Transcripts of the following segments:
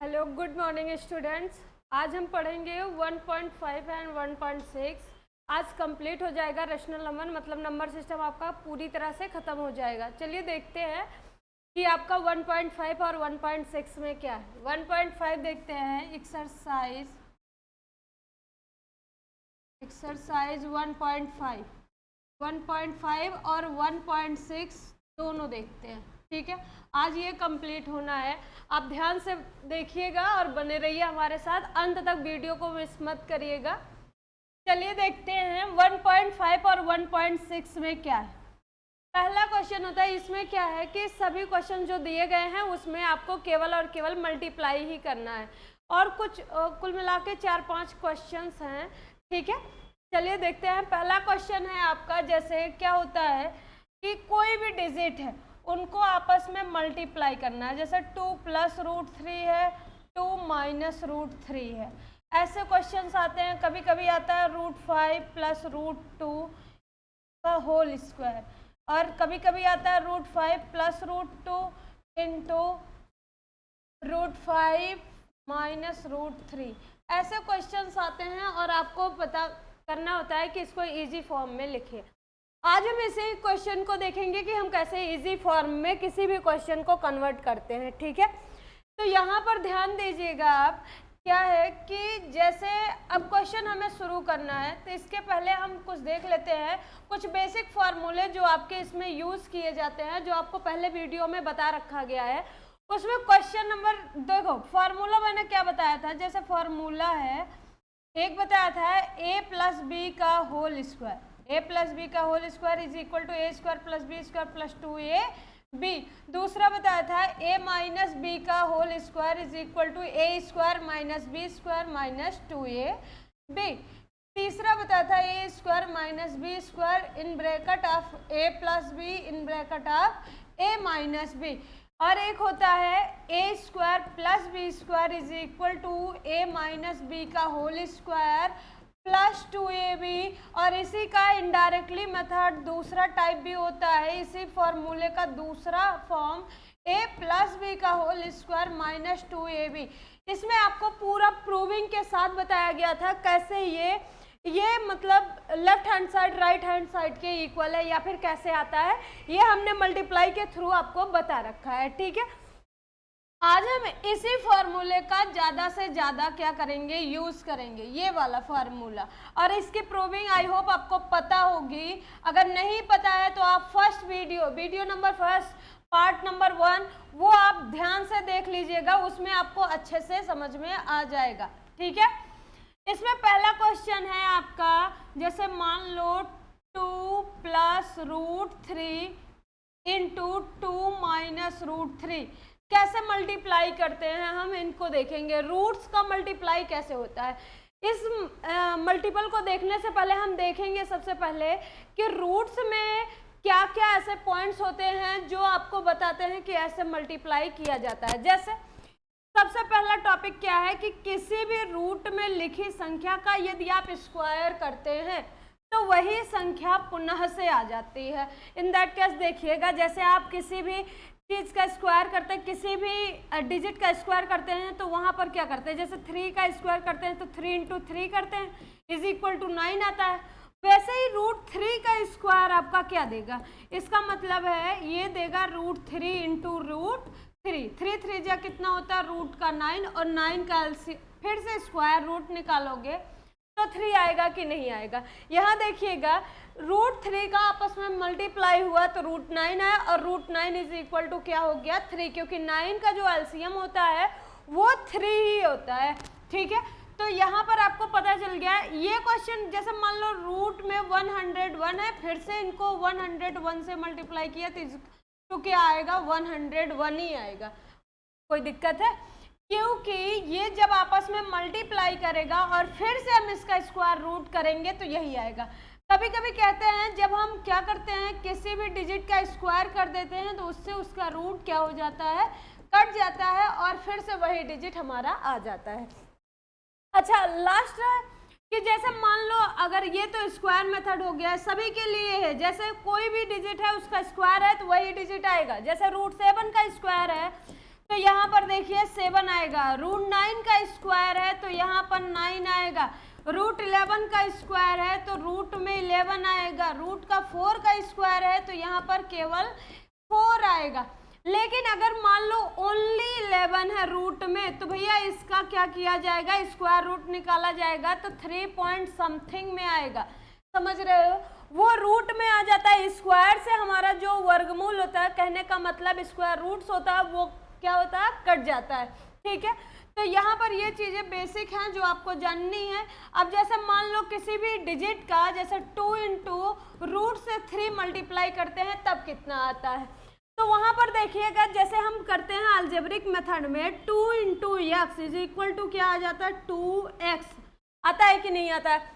Hello good morning students. आज हम पढ़ेंगे 1.5 एंड 1.6। आज कंप्लीट हो जाएगा रेशनल नंबर, मतलब नंबर सिस्टम आपका पूरी तरह से ख़त्म हो जाएगा। चलिए देखते हैं कि आपका 1.5 और 1.6 में क्या है। 1.5 देखते हैं, एक्सरसाइज 1.5 और 1.6 दोनों देखते हैं। ठीक है, आज ये कंप्लीट होना है। आप ध्यान से देखिएगा और बने रहिए हमारे साथ, अंत तक वीडियो को मिस मत करिएगा। चलिए देखते हैं 1.5 और 1.6 में क्या है। पहला क्वेश्चन होता है, इसमें क्या है कि सभी क्वेश्चन जो दिए गए हैं उसमें आपको केवल और केवल मल्टीप्लाई ही करना है, और कुछ कुल मिला के 4-5 क्वेश्चन हैं। ठीक है, चलिए देखते हैं। पहला क्वेश्चन है आपका, जैसे क्या होता है कि कोई भी डिजिट है उनको आपस में मल्टीप्लाई करना है। जैसे 2 + √3 है, 2 - √3 है, ऐसे क्वेश्चंस आते हैं। कभी कभी आता है √5 + √2 का होल स्क्वायर, और कभी कभी आता है √5 + √2 इंटू √5 - √3। ऐसे क्वेश्चंस आते हैं और आपको पता करना होता है कि इसको इजी फॉर्म में लिखिए। आज हम इसी क्वेश्चन को देखेंगे कि हम कैसे इजी फॉर्म में किसी भी क्वेश्चन को कन्वर्ट करते हैं। ठीक है, तो यहाँ पर ध्यान दीजिएगा आप, क्या है कि जैसे अब क्वेश्चन हमें शुरू करना है, तो इसके पहले हम कुछ देख लेते हैं, कुछ बेसिक फार्मूले जो आपके इसमें यूज़ किए जाते हैं, जो आपको पहले वीडियो में बता रखा गया है। उसमें क्वेश्चन नंबर, देखो फार्मूला मैंने क्या बताया था। जैसे फार्मूला है, एक बताया था a + b का होल स्क्वायर, a + b का whole square is equal to a² + b² + 2ab। दूसरा बताया था a - b का whole square is equal to a² - b² - 2ab। तीसरा बताया था a² - b² in bracket of a + b in bracket of a - b। और एक होता है a² + b² is equal to a - b का होल स्क्वायर + 2ab। और इसी का इनडायरेक्टली मेथड दूसरा टाइप भी होता है, इसी फॉर्मूले का दूसरा फॉर्म a + b का होल स्क्वायर - 2ab। इसमें आपको पूरा प्रूविंग के साथ बताया गया था कैसे ये मतलब left hand side right hand side के इक्वल है, या फिर कैसे आता है, ये हमने मल्टीप्लाई के थ्रू आपको बता रखा है। ठीक है, आज हम इसी फॉर्मूले का ज़्यादा से ज़्यादा क्या करेंगे, यूज़ करेंगे, ये वाला फार्मूला। और इसकी प्रूविंग आई होप आपको पता होगी। अगर नहीं पता है तो आप first video number 1 part number 1 वो आप ध्यान से देख लीजिएगा, उसमें आपको अच्छे से समझ में आ जाएगा। ठीक है, इसमें पहला क्वेश्चन है आपका, जैसे मान लो 2 + √3 इंटू 2 - √3 कैसे मल्टीप्लाई करते हैं, हम इनको देखेंगे। रूट्स का मल्टीप्लाई कैसे होता है, इस मल्टीपल को देखने से पहले हम देखेंगे सबसे पहले कि रूट्स में क्या क्या ऐसे पॉइंट्स होते हैं जो आपको बताते हैं कि ऐसे मल्टीप्लाई किया जाता है। जैसे सबसे पहला टॉपिक क्या है कि किसी भी रूट में लिखी संख्या का यदि आप स्क्वायर करते हैं तो वही संख्या पुनः से आ जाती है। इन दैट केस देखिएगा, जैसे आप किसी भी चीज़ का स्क्वायर करते हैं, किसी भी डिजिट का स्क्वायर करते हैं, तो वहाँ पर क्या करते हैं, जैसे 3 का स्क्वायर करते हैं तो 3 × 3 करते हैं इज इक्वल टू 9 आता है। वैसे ही √3 का स्क्वायर आपका क्या देगा, इसका मतलब है ये देगा √3 इंटू √3। 3 3 जा कितना होता है, रूट का 9, और 9 का फिर से स्क्वायर रूट निकालोगे तो 3 आएगा कि नहीं आएगा। यहाँ देखिएगा √3 का आपस में मल्टीप्लाई हुआ तो √9 है, और √9 इज इक्वल टू क्या हो गया, 3, क्योंकि 9 का जो एलसीएम होता है वो 3 ही होता है। ठीक है, तो यहाँ पर आपको पता चल गया। ये क्वेश्चन जैसे मान लो रूट में 101 है, फिर से इनको 101 से मल्टीप्लाई किया तो क्या आएगा, 101 ही आएगा। कोई दिक्कत है, क्योंकि ये जब आपस में मल्टीप्लाई करेगा और फिर से हम इसका स्क्वायर रूट करेंगे तो यही आएगा। कभी कभी कहते हैं जब हम क्या करते हैं, किसी भी डिजिट का स्क्वायर कर देते हैं तो उससे उसका रूट क्या हो जाता है, कट जाता है, और फिर से वही डिजिट हमारा आ जाता है। अच्छा, लास्ट है कि जैसे मान लो अगर ये तो स्क्वायर मेथड हो गया, सभी के लिए है, जैसे कोई भी डिजिट है उसका स्क्वायर है तो वही डिजिट आएगा। जैसे √7 का स्क्वायर है तो यहाँ पर देखिए 7 आएगा, √9 का स्क्वायर है तो यहाँ पर 9 आएगा, √11 का स्क्वायर है तो रूट में 11 आएगा, √4 का स्क्वायर है तो यहाँ पर केवल 4 आएगा। लेकिन अगर मान लो ओनली 11 है रूट में तो भैया इसका क्या किया जाएगा, स्क्वायर रूट निकाला जाएगा तो 3 पॉइंट समथिंग में आएगा, समझ रहे हो, वो रूट में आ जाता है। स्क्वायर से हमारा जो वर्गमूल होता है, कहने का मतलब स्क्वायर रूट्स होता है, वो क्या होता है, कट जाता है। ठीक है, तो यहाँ पर ये चीज़ें बेसिक हैं जो आपको जाननी है। अब जैसे मान लो किसी भी डिजिट का जैसे 2 इंटू रूट से 3 मल्टीप्लाई करते हैं तब कितना आता है, तो वहां पर देखिएगा जैसे हम करते हैं अलजेब्रिक मेथड में 2 into x is equal to क्या आ जाता है, 2x आता है कि नहीं आता है।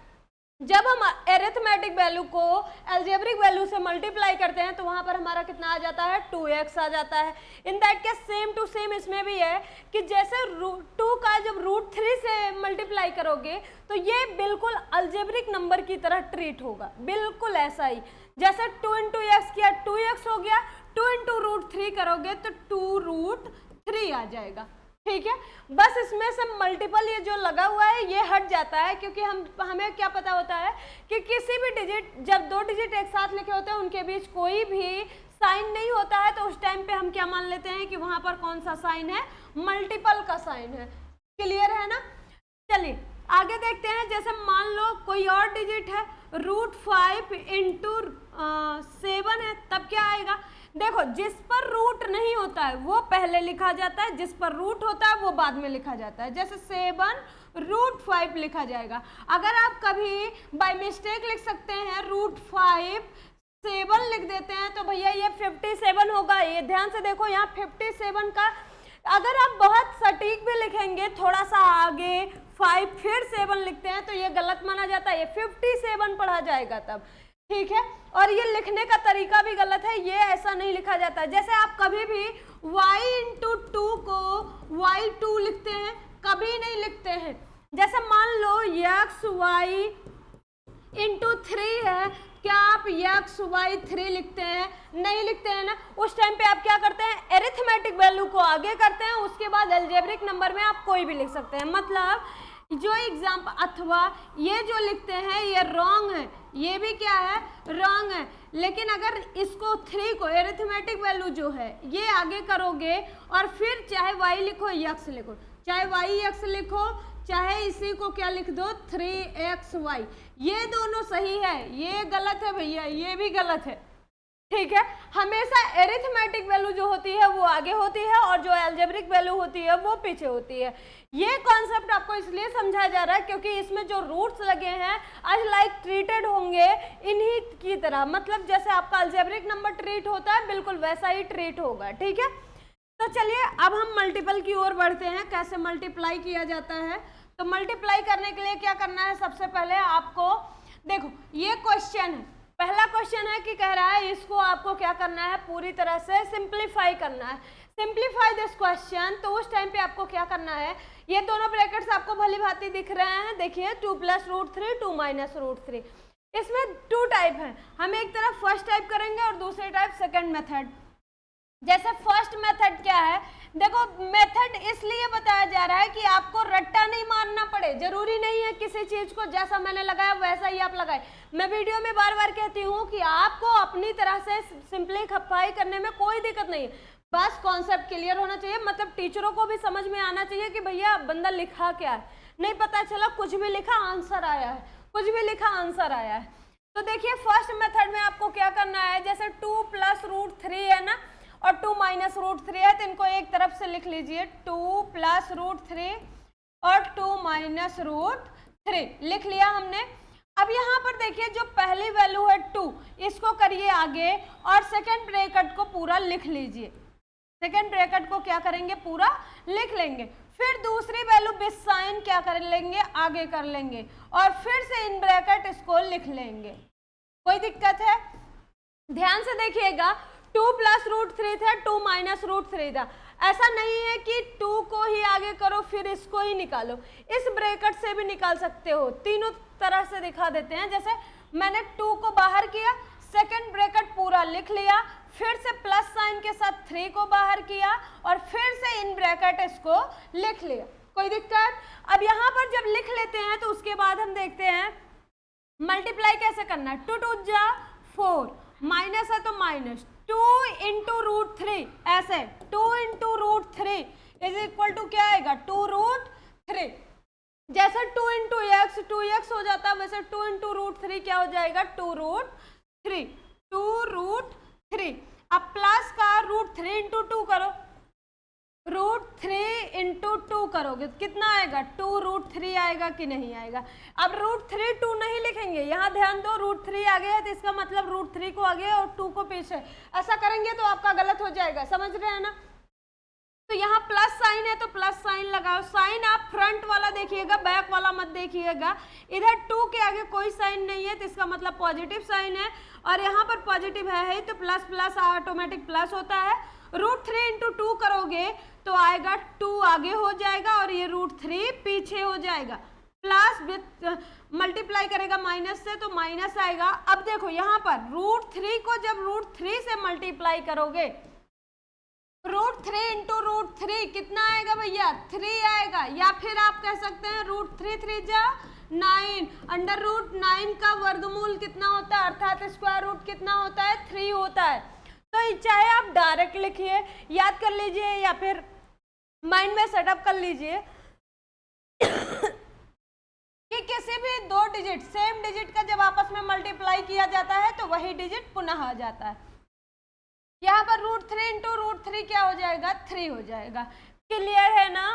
जब हम एरिथमेटिक वैल्यू को अलजेब्रिक वैल्यू से मल्टीप्लाई करते हैं तो वहां पर हमारा कितना आ जाता है, 2x आ जाता है। In that case same to same इसमें भी है कि जैसे 2 का जब √3 से मल्टीप्लाई करोगे तो ये बिल्कुल अलजेब्रिक नंबर की तरह ट्रीट होगा, बिल्कुल ऐसा ही। जैसे 2 इंटू एक्स किया 2x हो गया, 2 इंटू √3 करोगे तो 2√3 आ जाएगा। ठीक है, बस इसमें से मल्टीपल ये जो लगा हुआ है ये हट जाता है, क्योंकि हमें क्या पता होता है कि किसी भी डिजिट, जब 2 डिजिट एक साथ लिखे होते हैं उनके बीच कोई भी साइन नहीं होता है, तो उस टाइम पे हम क्या मान लेते हैं कि वहां पर कौन सा साइन है, मल्टीपल का साइन है। क्लियर है ना। चलिए आगे देखते हैं। जैसे मान लो कोई और डिजिट है, √5 इंटू 7 है, तब क्या आएगा, देखो जिस पर रूट नहीं होता है वो पहले लिखा जाता है, जिस पर रूट होता है वो बाद में लिखा जाता है। जैसे 7√5 लिखा जाएगा। अगर आप कभी बाय मिस्टेक लिख सकते हैं √5 7 लिख देते हैं तो भैया ये 57 होगा। ये ध्यान से देखो, यहाँ 57 का अगर आप बहुत सटीक भी लिखेंगे, थोड़ा सा आगे 5 फिर 7 लिखते हैं तो ये गलत माना जाता है, ये 57 पढ़ा जाएगा तब। ठीक है, और ये लिखने का तरीका भी गलत है, ये ऐसा नहीं लिखा जाता। जैसे आप कभी भी y इंटू 2 को y2 लिखते हैं, कभी नहीं लिखते हैं। जैसे मान लो x y इंटू 3 है, क्या आप x y 3 लिखते हैं, नहीं लिखते हैं ना। उस टाइम पे आप क्या करते हैं, एरिथमेटिक वैल्यू को आगे करते हैं, उसके बाद अलजेब्रिक नंबर में आप कोई भी लिख सकते हैं। मतलब जो एग्जाम्पल, अथवा ये जो लिखते हैं ये रॉन्ग है, ये भी क्या है, रॉन्ग है। लेकिन अगर इसको 3 को एरिथमेटिक वैल्यू जो है ये आगे करोगे और फिर चाहे y लिखो x लिखो, चाहे yx लिखो, चाहे इसी को क्या लिख दो 3xy, ये दोनों सही है, ये गलत है भैया, ये भी गलत है। ठीक है, हमेशा एरिथमेटिक वैल्यू जो होती है वो आगे होती है और जो अलजेब्रिक वैल्यू होती है वो पीछे होती है। ये कॉन्सेप्ट आपको इसलिए समझाया जा रहा है क्योंकि इसमें जो रूट्स लगे हैं आज लाइक ट्रीटेड होंगे इन्हीं की तरह, मतलब जैसे आपका अलजेब्रिक नंबर ट्रीट होता है बिल्कुल वैसा ही ट्रीट होगा। ठीक है, तो चलिए अब हम मल्टीपल की ओर बढ़ते हैं, कैसे मल्टीप्लाई किया जाता है। तो मल्टीप्लाई करने के लिए क्या करना है, सबसे पहले आपको देखो ये क्वेश्चन है, पहला क्वेश्चन है कि कह रहा है इसको आपको क्या करना है, पूरी तरह से सिंप्लीफाई करना है। सिंप्लीफाई दिस क्वेश्चन, तो उस टाइम पे आपको क्या करना है, ये दोनों ब्रैकेट्स आपको भली भांति दिख रहे हैं, देखिए 2 + √3 2 - √3। इसमें 2 टाइप हैं, हम एक तरफ फर्स्ट टाइप करेंगे और दूसरी टाइप सेकंड मेथड। जैसे फर्स्ट मेथड क्या है, देखो मेथड इसलिए बताया जा रहा है कि आपको रट्टा नहीं मारना पड़े, जरूरी नहीं है किसी चीज को जैसा मैंने लगाया वैसा ही आप लगाए। मैं वीडियो में बार बार कहती हूँ कि आपको अपनी तरह से सिंप्लीफाई करने में कोई दिक्कत नहीं है, बस कॉन्सेप्ट क्लियर होना चाहिए। मतलब टीचरों को भी समझ में आना चाहिए कि भैया बंदा लिखा क्या है, नहीं पता चला कुछ भी लिखा आंसर आया है, कुछ भी लिखा आंसर आया है। तो देखिए फर्स्ट मेथड में आपको क्या करना है, जैसे 2 + √3 है ना और 2 - √3 है, तो इनको एक तरफ से लिख लीजिए 2 + √3 और 2 - √3 लिख लिया हमने। अब यहाँ पर देखिए जो पहली वैल्यू है 2, इसको करिए आगे और सेकंड ब्रैकेट को पूरा लिख लीजिए। सेकंड ब्रैकेट को क्या करेंगे, पूरा लिख लेंगे। फिर दूसरी वैल्यू विद साइन क्या कर लेंगे, आगे कर लेंगे और फिर से इन ब्रैकेट इसको लिख लेंगे। कोई दिक्कत है, ध्यान से देखिएगा 2 + √3 था, 2 - √3 था। ऐसा नहीं है कि 2 को ही आगे करो फिर इसको ही निकालो, इस ब्रैकेट से भी निकाल सकते हो। तीनों तरह से दिखा देते हैं। जैसे मैंने 2 को बाहर किया, सेकंड ब्रैकेट पूरा लिख लिया, फिर से प्लस साइन के साथ 3 को बाहर किया और फिर से इन ब्रैकेट इसको लिख लिया। कोई दिक्कत? अब यहाँ पर जब लिख लेते हैं तो उसके बाद हम देखते हैं मल्टीप्लाई कैसे करना है। 2 2 जा 4, माइनस है तो माइनस 2 इंटू रूट 3, ऐसे 2 into root 3 is equal to क्या आएगा 2 रूट 3। जैसे 2 इंटू एक्स 2x हो जाता है, वैसे 2 इंटू रूट 3 क्या हो जाएगा 2 रूट 3, 2 रूट 3। अब प्लस का रूट 3 इंटू 2 करो, रूट 3 इंटू 2 करोगे कितना आएगा 2 रूट 3 आएगा कि नहीं आएगा। अब रूट 3 2 नहीं लिखेंगे, यहाँ ध्यान दो रूट 3 आगे है तो इसका मतलब रूट 3 को आगे और 2 को पीछे, ऐसा करेंगे तो आपका गलत हो जाएगा, समझ रहे हैं ना। तो यहाँ प्लस साइन है तो प्लस साइन लगाओ, साइन आप फ्रंट वाला देखिएगा बैक वाला मत देखिएगा। इधर 2 के आगे कोई साइन नहीं है तो इसका मतलब पॉजिटिव साइन है, और यहाँ पर पॉजिटिव है ही तो प्लस प्लस ऑटोमेटिक प्लस होता है। रूट 3 इंटू 2 करोगे तो आएगा 2 आगे हो जाएगा और ये रूट 3 पीछे हो जाएगा। प्लस मल्टीप्लाई करेगा माइनस से तो माइनस आएगा। अब देखो यहाँ पर रूट 3 को जब रूट 3 से मल्टीप्लाई करोगे, रूट 3 इंटू रूट 3 कितना आएगा भैया 3 आएगा, या फिर आप कह सकते हैं रूट 3 3 जा 9, अंडर रूट 9 का वर्गमूल कितना होता है, अर्थात स्क्वायर रूट कितना होता है 3 होता है। तो चाहे आप डायरेक्ट लिखिए, याद कर लीजिए, या फिर माइंड में सेटअप कर लीजिए कि किसी भी दो डिजिट सेम डिजिट का जब आपस में मल्टीप्लाई किया जाता है तो वही डिजिट पुनः आ जाता है। यहाँ पर रूट 3 इंटू रूट 3 क्या हो जाएगा 3 हो जाएगा। क्लियर है ना,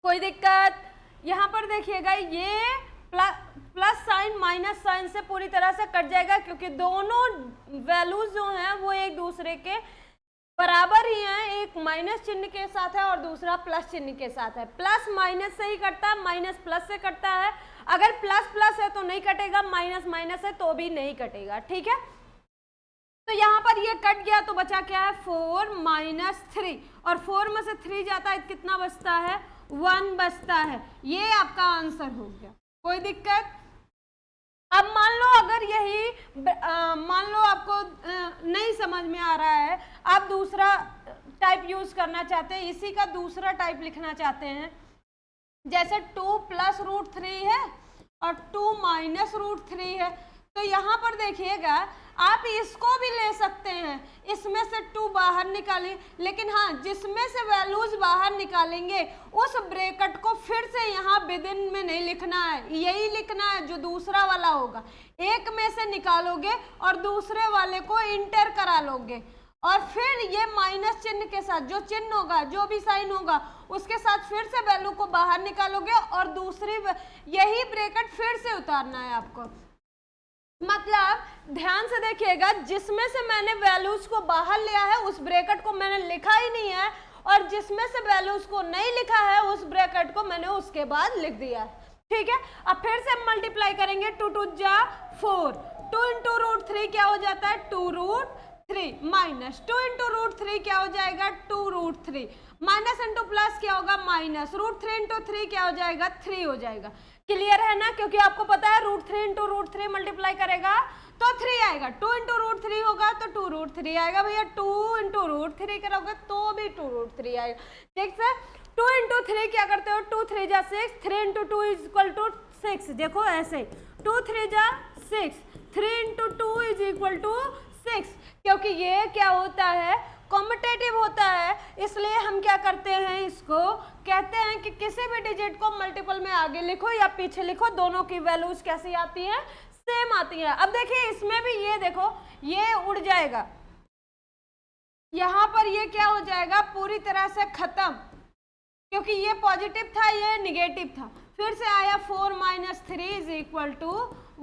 कोई दिक्कत? यहाँ पर देखिएगा ये प्लस साइन माइनस साइन से पूरी तरह से कट जाएगा, क्योंकि दोनों वैल्यूज जो हैं वो एक दूसरे के बराबर ही हैं, एक माइनस चिन्ह के साथ है और दूसरा प्लस चिन्ह के साथ है। प्लस माइनस से ही कटता है, माइनस प्लस से कटता है। अगर प्लस प्लस है तो नहीं कटेगा, माइनस माइनस है तो भी नहीं कटेगा, ठीक है। तो यहाँ पर ये कट गया तो बचा क्या है 4 माइनस 3, और 4 में से 3 जाता है कितना बचता है 1 बचता है। ये आपका आंसर हो गया, कोई दिक्कत? अब मान लो अगर यही मान लो आपको नहीं समझ में आ रहा है, आप दूसरा टाइप यूज करना चाहते हैं, इसी का दूसरा टाइप लिखना चाहते हैं, जैसे 2 प्लस रूट 3 है और 2 माइनस रूट 3 है, तो यहाँ पर देखिएगा आप इसको भी ले सकते हैं, इसमें से 2 बाहर निकालिए, लेकिन हाँ जिसमें से वैल्यूज बाहर निकालेंगे उस ब्रैकेट को फिर से यहाँ विदिन में नहीं लिखना है, यही लिखना है जो दूसरा वाला होगा। एक में से निकालोगे और दूसरे वाले को इंटर करा लोगे, और फिर ये माइनस चिन्ह के साथ जो चिन्ह होगा, जो भी साइन होगा, उसके साथ फिर से वैल्यू को बाहर निकालोगे और दूसरी यही ब्रैकेट फिर से उतारना है आपको। मतलब ध्यान से देखिएगा, जिसमें से मैंने वैल्यूज को बाहर लिया है उस ब्रैकेट को मैंने लिखा ही नहीं है, और जिसमें से वैल्यूज को नहीं लिखा है उस ब्रैकेट को मैंने उसके बाद लिख दिया है, ठीक है। अब फिर से हम मल्टीप्लाई करेंगे, 2 2 जा 4, 2 इंटू रूट 3 क्या हो जाता है 2 रूट 3, माइनस 2 इंटू रूट 3 क्या हो जाएगा 2 रूट 3, माइनस इंटू प्लस क्या होगा माइनस, रूट 3 इंटू 3 क्या हो जाएगा 3 हो जाएगा। क्लियर है ना, क्योंकि आपको पता है रूट 3 इंटू रूट 3 मल्टीप्लाई करेगा तो 3 आएगा, 2 इंटू रूट 3 होगा तो 2 रूट 3 आएगा भैया, 2 इंटू रूट 3 करोगे तो भी 2 रूट 3 आएगा, ठीक है। 2 इंटू 3 क्या करते हो 2 3 जा 6, 3 इंटू 2 इज इक्वल टू 6, देखो ऐसे 2 3 जा 6, 3 इंटू 2 इज इक्वल टू 6, क्योंकि ये क्या होता है कॉम्पिटेटिव होता है, इसलिए हम क्या करते हैं इसको कहते हैं कि किसी भी डिजिट को मल्टीपल में आगे लिखो या पीछे लिखो, दोनों की वैल्यूज कैसी आती हैं सेम आती हैं। अब देखिए इसमें भी ये देखो ये उड़ जाएगा, यहाँ पर ये क्या हो जाएगा पूरी तरह से खत्म, क्योंकि ये पॉजिटिव था ये निगेटिव था। फिर से आया 4 माइनस 3 इज इक्वल टू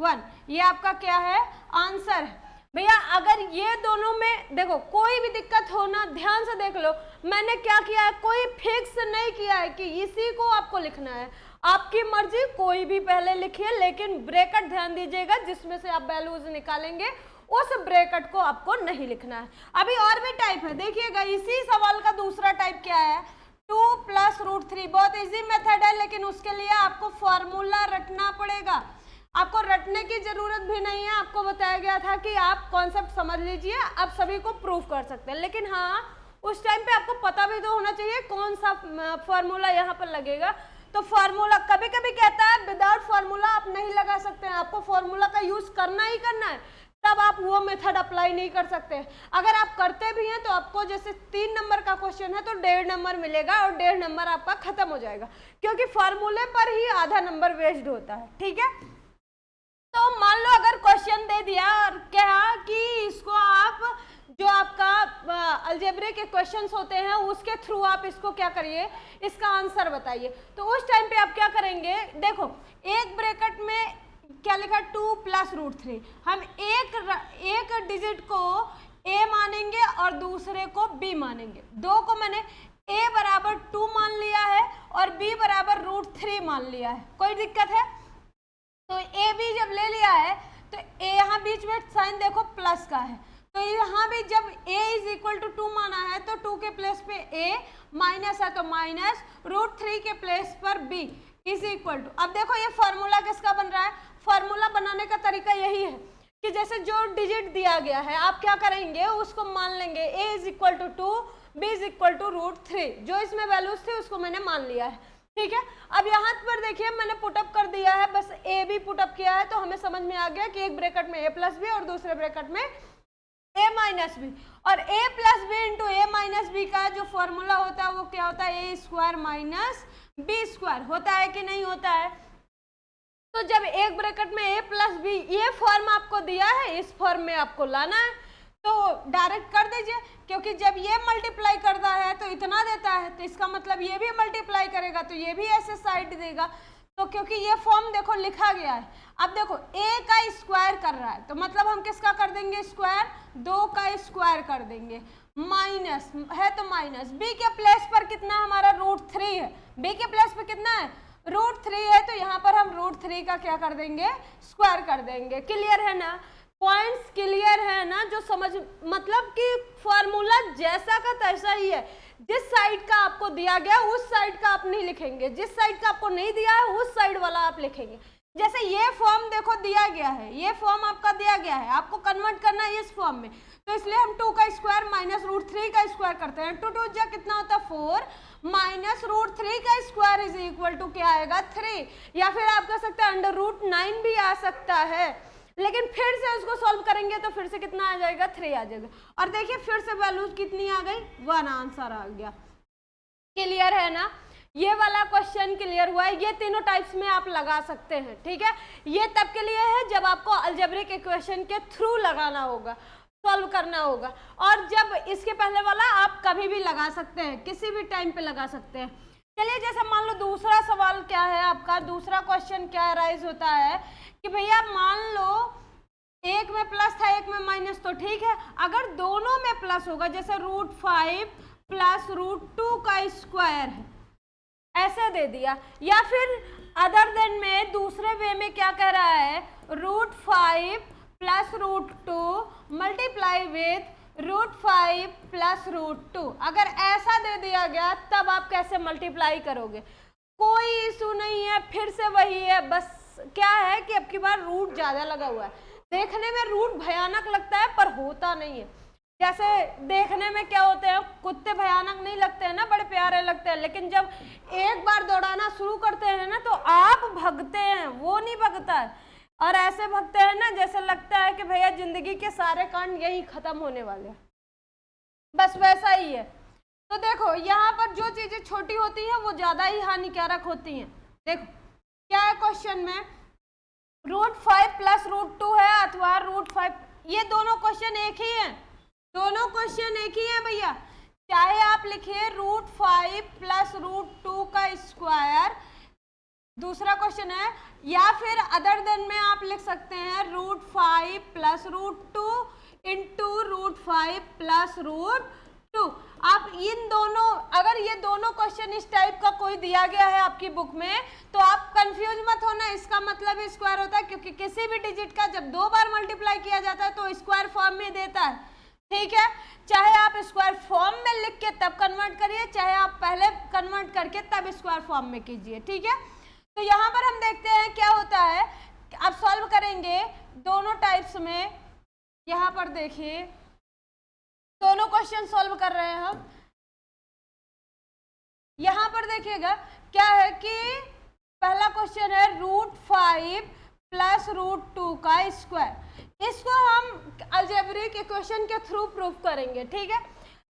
1, ये आपका क्या है आंसर है भैया। अगर ये दोनों में देखो कोई भी दिक्कत हो ना, ध्यान से देख लो, मैंने क्या किया है कोई फिक्स नहीं किया है कि इसी को आपको लिखना है, आपकी मर्जी कोई भी पहले लिखिए, लेकिन ब्रैकेट ध्यान दीजिएगा जिसमें से आप वैल्यूज निकालेंगे उस ब्रैकेट को आपको नहीं लिखना है। अभी और भी टाइप है, देखिएगा इसी सवाल का दूसरा टाइप क्या है 2 प्लस रूट 3, बहुत इजी मेथड है, लेकिन उसके लिए आपको फॉर्मूला रटना पड़ेगा। आपको रटने की जरूरत भी नहीं है, आपको बताया गया था कि आप कॉन्सेप्ट समझ लीजिए, आप सभी को प्रूव कर सकते हैं। लेकिन हाँ, उस टाइम पे आपको पता भी तो होना चाहिए कौन सा फॉर्मूला यहाँ पर लगेगा। तो फार्मूला कभी कभी कहता है विदाउट फार्मूला आप नहीं लगा सकते हैं, आपको फार्मूला का यूज करना ही करना है, तब आप वो मेथड अप्लाई नहीं कर सकते। अगर आप करते भी हैं तो आपको जैसे 3 नंबर का क्वेश्चन है तो 1.5 नंबर मिलेगा और 1.5 नंबर आपका खत्म हो जाएगा, क्योंकि फार्मूले पर ही आधा नंबर वेस्ट होता है। ठीक है, तो मान लो अगर क्वेश्चन दे दिया और कहा कि इसको आप जो आपका अलजेब्रे के क्वेश्चंस होते हैं उसके थ्रू आप इसको क्या करिए, इसका आंसर बताइए। तो उस टाइम पे आप क्या करेंगे, देखो एक ब्रैकेट में क्या लिखा 2 + √3, हम एक डिजिट को a मानेंगे और दूसरे को b मानेंगे। दो को मैंने a बराबर 2 मान लिया है और b बराबर √3 मान लिया है, कोई दिक्कत है? तो a b जब ले लिया है तो a यहाँ बीच में साइन देखो प्लस का है, तो यहाँ भी जब a = 2 माना है तो 2 के प्लेस पे a, माइनस है तो माइनस, √3 के प्लेस पर b = अब देखो ये फार्मूला किसका बन रहा है, फार्मूला बनाने का तरीका यही है कि जैसे जो डिजिट दिया गया है आप क्या करेंगे, उसको मान लेंगे a = 2, b = √3, जो इसमें वैल्यूज थी उसको मैंने मान लिया है। ठीक है, अब यहाँ पर देखिए मैंने पुटअप कर दिया है, बस a भी पुटअप किया है, तो हमें समझ में आ गया कि एक ब्रैकेट में a + b और दूसरे ब्रैकेट में a - b, और a + b × a - b का जो फॉर्मूला होता है वो क्या होता है, a² - b² होता है कि नहीं होता है। तो जब एक ब्रैकेट में a + b ये फॉर्म आपको दिया है, इस फॉर्म में आपको लाना है, तो डायरेक्ट कर दीजिए, क्योंकि जब ये मल्टीप्लाई करता है तो इतना देता है, तो इसका मतलब ये भी मल्टीप्लाई करेगा तो ये भी ऐसे साइड देगा। तो क्योंकि ये फॉर्म देखो लिखा गया है, अब देखो a का स्क्वायर कर रहा है तो मतलब हम किसका कर देंगे स्क्वायर, 2 का स्क्वायर कर देंगे, माइनस है तो माइनस, b के प्लेस पर कितना हमारा √3 है, b के प्लेस पर कितना है √3 है, तो यहाँ पर हम √3 का क्या कर देंगे, स्क्वायर कर देंगे। क्लियर है ना, पॉइंट्स क्लियर है ना, जो समझ मतलब कि फॉर्मूला जैसा का तैसा ही है, जिस साइड का आपको दिया गया उस साइड का आप नहीं लिखेंगे, जिस साइड का आपको नहीं दिया है उस साइड वाला आप लिखेंगे। जैसे ये फॉर्म देखो दिया गया है, ये फॉर्म आपका दिया गया है, आपको कन्वर्ट करना है इस फॉर्म में, तो इसलिए हम 2 का स्क्वायर माइनस √3 का स्क्वायर करते हैं, 2 2 कितना होता है 4, माइनस √3 का स्क्वायर = क्या आएगा 3, या फिर आप कह सकते हैं √9 भी आ सकता है, लेकिन फिर से उसको सॉल्व करेंगे तो फिर से कितना आ जाएगा 3 आ जाएगा, और देखिए फिर से वैल्यूज कितनी आ गई 1 आंसर आ गया। क्लियर है ना, ये वाला क्वेश्चन क्लियर हुआ है, ये तीनों टाइप्स में आप लगा सकते हैं। ठीक है, ये तब के लिए है जब आपको अलजेब्रिक इक्वेशन के थ्रू लगाना होगा, सॉल्व करना होगा, और जब इसके पहले वाला आप कभी भी लगा सकते हैं, किसी भी टाइम पे लगा सकते हैं। चलिए जैसे मान लो दूसरा सवाल क्या है आपका, दूसरा क्वेश्चन क्या राइज होता है कि भैया मान लो एक में प्लस था एक में माइनस, तो ठीक है, अगर दोनों में प्लस होगा जैसे √5 + √2 का स्क्वायर है, ऐसे दे दिया, या फिर अदर देन में दूसरे वे में क्या कह रहा है √5 + √2 मल्टीप्लाई विथ √5 + √2, अगर ऐसा दे दिया गया तब आप कैसे मल्टीप्लाई करोगे, कोई इशू नहीं है, फिर से वही है, बस क्या है कि अब की बार रूट ज्यादा लगा हुआ है, देखने में रूट भयानक लगता है पर होता नहीं है। जैसे देखने में क्या होते हैं, कुत्ते भयानक नहीं लगते हैं ना, बड़े प्यारे लगते हैं, लेकिन जब एक बार दौड़ाना शुरू करते हैं ना तो आप भगते हैं, वो नहीं भगता है, और ऐसे भगते हैं ना जैसे लगता है कि भैया जिंदगी के सारे कांड यही खत्म होने वाले हैं, बस वैसा ही है। तो देखो यहाँ पर जो चीजें छोटी होती हैं वो ज्यादा ही हानिकारक होती हैं। देखो क्या है क्वेश्चन में, √5 + √2 है अथवा √5, ये दोनों क्वेश्चन एक ही हैं, दोनों क्वेश्चन एक ही है भैया, चाहे आप लिखिए √5 + √2 का स्क्वायर, दूसरा क्वेश्चन है, या फिर अदर देन में आप लिख सकते हैं √5 + √2 × √5 + √2। आप इन दोनों, अगर ये दोनों क्वेश्चन इस टाइप का कोई दिया गया है आपकी बुक में तो आप कंफ्यूज मत होना, इसका मतलब स्क्वायर होता है, क्योंकि किसी भी डिजिट का जब 2 बार मल्टीप्लाई किया जाता है तो स्क्वायर फॉर्म में देता है। ठीक है, चाहे आप स्क्वायर फॉर्म में लिख के तब कन्वर्ट करिए, चाहे आप पहले कन्वर्ट करके तब स्क्वायर फॉर्म में कीजिए। ठीक है, तो यहाँ पर हम देखते हैं क्या होता है अब सॉल्व करेंगे दोनों टाइप्स में। यहाँ पर देखिए दोनों क्वेश्चन सॉल्व कर रहे हैं हम। यहाँ पर देखिएगा क्या है कि पहला क्वेश्चन है √5 प्लस √2 का स्क्वायर। इसको हम अलजेब्रिक इक्वेशन के थ्रू प्रूफ करेंगे, ठीक है।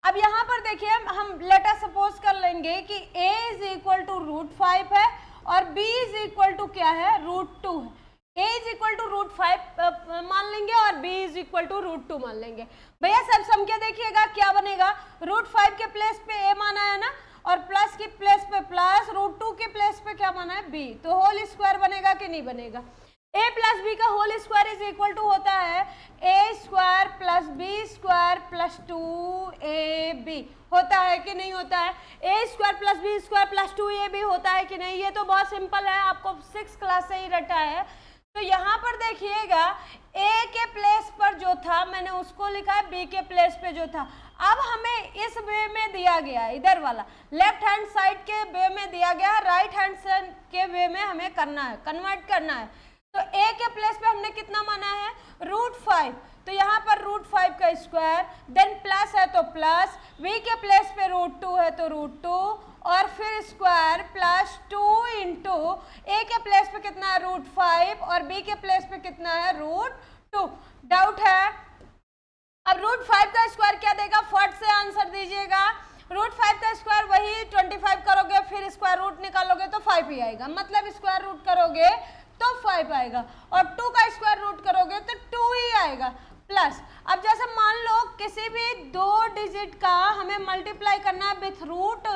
अब यहाँ पर देखिए हम लेटर सपोज कर लेंगे कि a इज इक्वल टू √5 है और b इज इक्वल टू क्या है, √2 है। a इज इक्वल टू √5 मान लेंगे और b इज इक्वल टू √2 मान लेंगे। भैया सब सम के देखिएगा क्या बनेगा, √5 के प्लेस पे a माना है ना, और प्लस की प्लेस पे प्लस, √2 के प्लेस पे क्या माना है, b। तो होल स्क्वायर बनेगा कि नहीं बनेगा। a प्लस बी का whole square is equal to होता है a square plus b square plus 2ab। होता है कि नहीं होता है, a square plus b square plus 2ab होता है कि नहीं। ये तो बहुत सिंपल है, आपको 6th क्लास से ही रटा है। तो यहाँ पर देखिएगा a के प्लेस पर जो था मैंने उसको लिखा है, b के प्लेस पे जो था। अब हमें इस वे में दिया गया है, इधर वाला लेफ्ट हैंड साइड के वे में दिया गया है, राइट हैंड साइड के वे में हमें करना है, कन्वर्ट करना है। तो a के प्लेस पे हमने कितना माना है, √5। तो यहाँ पर √5 का स्क्वायर, देन प्लस है तो प्लस, v के प्लेस पे √2 है तो √2 और फिर स्क्वायर प्लस 2 इंटू a के प्लेस पे कितना है √5 और b के प्लेस पे कितना है √2। डाउट है। अब √5 का स्क्वायर क्या देगा, फट से आंसर दीजिएगा। √5 का स्क्वायर वही 25 करोगे फिर स्क्वायर रूट निकालोगे तो 5 ही आएगा, मतलब स्क्वायर रूट करोगे तो 5 आएगा और 2 का स्क्वायर रूट करोगे तो 2 ही आएगा प्लस। अब जैसे मान लो किसी भी 2 डिजिट का हमें मल्टीप्लाई करना है विथ रूट,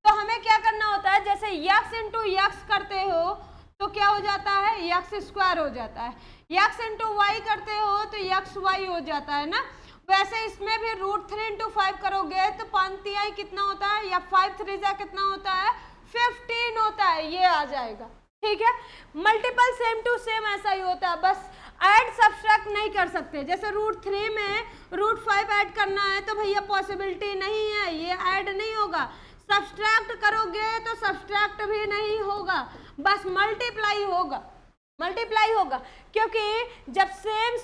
तो हमें क्या करना होता है, जैसे x इंटू x करते हो तो क्या हो जाता है, x स्क्वायर हो जाता है, x इंटू y करते हो तो xy हो जाता है ना। वैसे इसमें भी √3 इंटू 5 करोगे तो 5 कितना होता है, या 5 3 कितना होता है, 15 होता है, ये आ जाएगा, ठीक है। मल्टीपल सेम टू सेम ऐसा ही होता है, बस ऐड सब्सट्रैक्ट नहीं कर सकते। जैसे √3 में √5 ऐड करना है तो भैया पॉसिबिलिटी नहीं है, ये ऐड नहीं होगा। सब्सट्रैक्ट करोगे तो सब्सट्रैक्ट भी नहीं होगा, बस मल्टीप्लाई होगा, मल्टीप्लाई होगा। क्योंकि जब सेम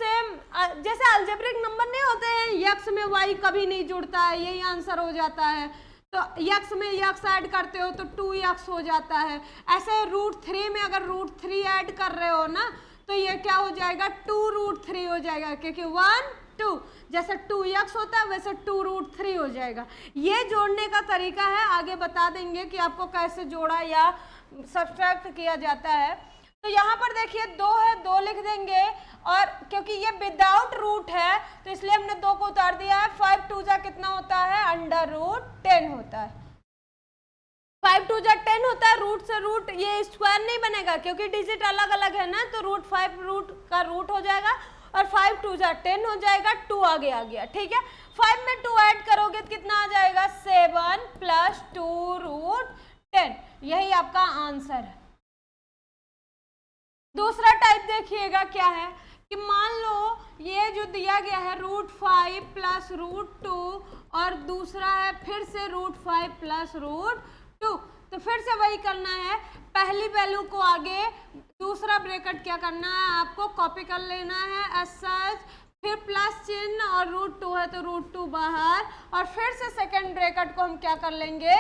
जैसे अलजेब्रिक नंबर नहीं होते हैं, x में y कभी नहीं जुड़ता है, यही आंसर हो जाता है। तो x में x ऐड करते हो तो 2x हो जाता है। ऐसे √3 में अगर √3 ऐड कर रहे हो ना तो ये क्या हो जाएगा, 2√3 हो जाएगा, क्योंकि 1 2 जैसे 2x होता है वैसे 2√3 हो जाएगा। ये जोड़ने का तरीका है, आगे बता देंगे कि आपको कैसे जोड़ा या सब्सट्रैक्ट किया जाता है। तो यहाँ पर देखिए 2 है, 2 लिख देंगे, और क्योंकि ये विदाउट रूट है तो इसलिए हमने 2 को उतार दिया है। 5 2 जा कितना होता है, √10 होता है। 5 2 जा 10 होता है, रूट से रूट ये स्क्वायर नहीं बनेगा क्योंकि डिजिट अलग अलग है ना, तो √5 रूट का रूट हो जाएगा और 5 2 जा 10 हो जाएगा, 2 आगे आ गया, ठीक है। 5 में 2 ऐड करोगे तो कितना आ जाएगा, 7 प्लस 2√10, यही आपका आंसर है। दूसरा टाइप देखिएगा क्या है कि मान लो ये जो दिया गया है √5 प्लस √2 और दूसरा है फिर से √5 प्लस √2, तो फिर से वही करना है, पहली वैल्यू को आगे, दूसरा ब्रैकेट क्या करना है, आपको कॉपी कर लेना है एज सच, फिर प्लस चिन्ह और √2 है तो √2 बाहर, और फिर से सेकेंड ब्रैकेट को हम क्या कर लेंगे,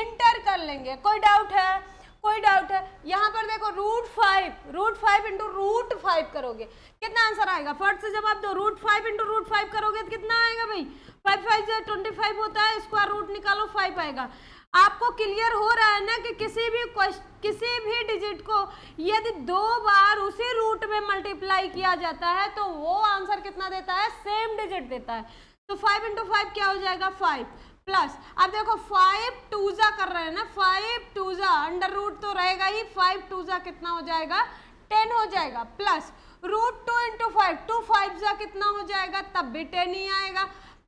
इंटर कर लेंगे। कोई डाउट है, कोई डाउट है। यहाँ पर देखो √5 इंटू √5 करोगे कितना आंसर आएगा, फट से जवाब दो। √5 इंटू √5 करोगे तो कितना आएगा भाई, 5 5 25 होता है, स्क्वायर रूट निकालो 5 आएगा। आपको क्लियर हो रहा है ना कि किसी भी डिजिट को यदि 2 बार उसी रूट में मल्टीप्लाई किया जाता है तो वो आंसर कितना देता है, सेम डिजिट देता है। तो 5 इंटू 5 क्या हो जाएगा, 5 प्लस, अब देखो 5 2 जा कर रहे हैं ना, 5 2 जा अंडर रूट तो रहेगा ही, 5 2 जा कितना हो जाएगा, 10 हो जाएगा, प्लस √2 इंटू 5, 2 5 जा कितना हो जाएगा, तब भी 10 ही आएगा,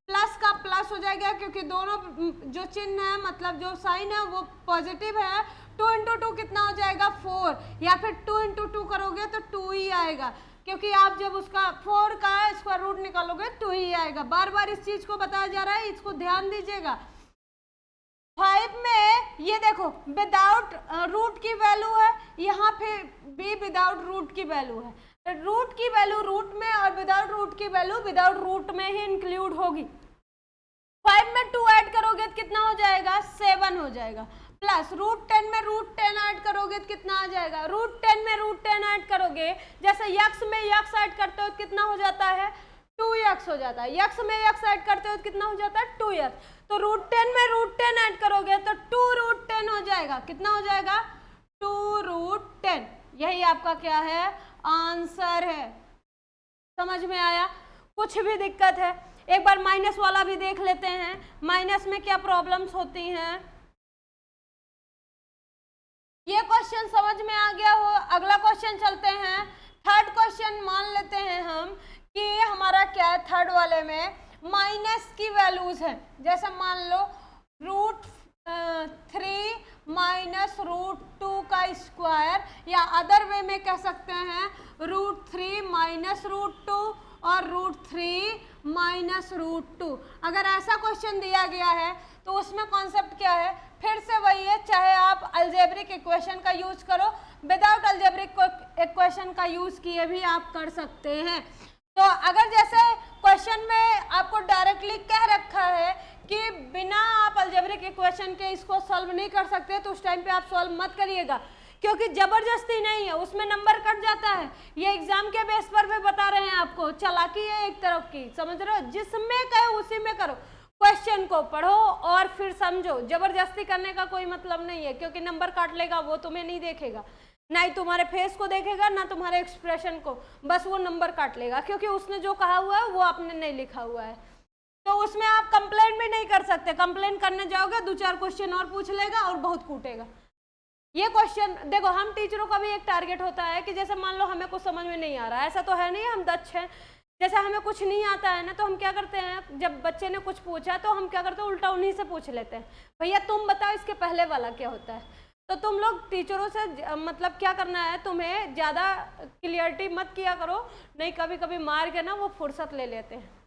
प्लस का प्लस हो जाएगा क्योंकि दोनों जो चिन्ह है मतलब जो साइन है वो पॉजिटिव है। 2 इंटू 2 कितना हो जाएगा, 4, या फिर 2 इंटू 2 करोगे तो 2 ही आएगा क्योंकि आप जब उसका 4 का स्क्वायर रूट निकालोगे 2 ही आएगा। बार बार इस चीज को बताया जा रहा है, इसको ध्यान दीजिएगा। 5 में ये देखो विदाउट रूट की वैल्यू है, यहाँ पे भी विदाउट रूट की वैल्यू है। रूट की वैल्यू रूट में और विदाउट रूट की वैल्यू विदाउट रूट में ही इंक्लूड होगी। 5 में 2 ऐड करोगे तो कितना हो जाएगा, 7 हो जाएगा। प्लस रूट 10 में रूट 10 ऐड करोगे तो कितना आ जाएगा, रूट 10 में रूट 10 ऐड करोगे, जैसे यक्स में यक्स ऐड करते हो कितना हो जाता है, 2x हो जाता है। यक्स में यक्स ऐड करते हो तो कितना हो जाता है, 2x। तो रूट 10 में रूट 10 ऐड करोगे तो 2 रूट 10 हो जाएगा। कितना हो जाएगा, 2 रूट 10। यही आपका क्या है, आंसर है। समझ में आया? कुछ भी दिक्कत है एक बार माइनस वाला भी देख लेते हैं, माइनस में क्या प्रॉब्लम्स होती हैं। ये क्वेश्चन समझ में आ गया हो? अगला क्वेश्चन चलते हैं। थर्ड क्वेश्चन मान लेते हैं हम कि हमारा क्या है, थर्ड वाले में माइनस की वैल्यूज है। जैसे मान लो रूट 3 माइनस रूट 2 का स्क्वायर, या अदर वे में कह सकते हैं रूट 3 माइनस रूट 2 और रूट 3 माइनस रूट 2। अगर ऐसा क्वेश्चन दिया गया है तो उसमें कॉन्सेप्ट क्या है, फिर से वही है, चाहे आप अलजेब्रिक इक्वेशन का यूज करो, विदाउट अलजेब्रिक इक्वेशन का यूज किए भी आप कर सकते हैं। तो अगर जैसे क्वेश्चन में आपको डायरेक्टली कह रखा है कि बिना आप अलजेब्रिक इक्वेशन के इसको सॉल्व नहीं कर सकते, तो उस टाइम पे आप सॉल्व मत करिएगा, क्योंकि जबरदस्ती नहीं है, उसमें नंबर कट जाता है। ये एग्जाम के बेस पर भी बता रहे हैं आपको, चालाकी है एक तरफ की, समझ रहे हो? जिसमें कहे उसी में करो, क्वेश्चन को पढ़ो और फिर समझो। जबरदस्ती करने का कोई मतलब नहीं है, क्योंकि नंबर काट लेगा वो तुम्हें नहीं देखेगा, ना ही तुम्हारे फेस को देखेगा, ना तुम्हारे एक्सप्रेशन को, बस वो नंबर काट लेगा, क्योंकि उसने जो कहा हुआ है वो आपने नहीं लिखा हुआ है। तो उसमें आप कंप्लेंट भी नहीं कर सकते। कंप्लेंट करने जाओगे 2-4 क्वेश्चन और पूछ लेगा और बहुत कूटेगा। ये क्वेश्चन देखो, हम टीचरों का भी एक टारगेट होता है कि जैसे मान लो हमें कुछ समझ में नहीं आ रहा है, ऐसा तो है नहीं हम दक्ष हैं, जैसे हमें कुछ नहीं आता है ना, तो हम क्या करते हैं, जब बच्चे ने कुछ पूछा तो हम क्या करते हैं, उल्टा उन्हीं से पूछ लेते हैं, भैया तुम बताओ इसके पहले वाला क्या होता है। तो तुम लोग टीचरों से मतलब क्या करना है, तुम्हें ज़्यादा क्लियरिटी मत किया करो, नहीं कभी कभी मार के ना वो फुर्सत ले लेते हैं।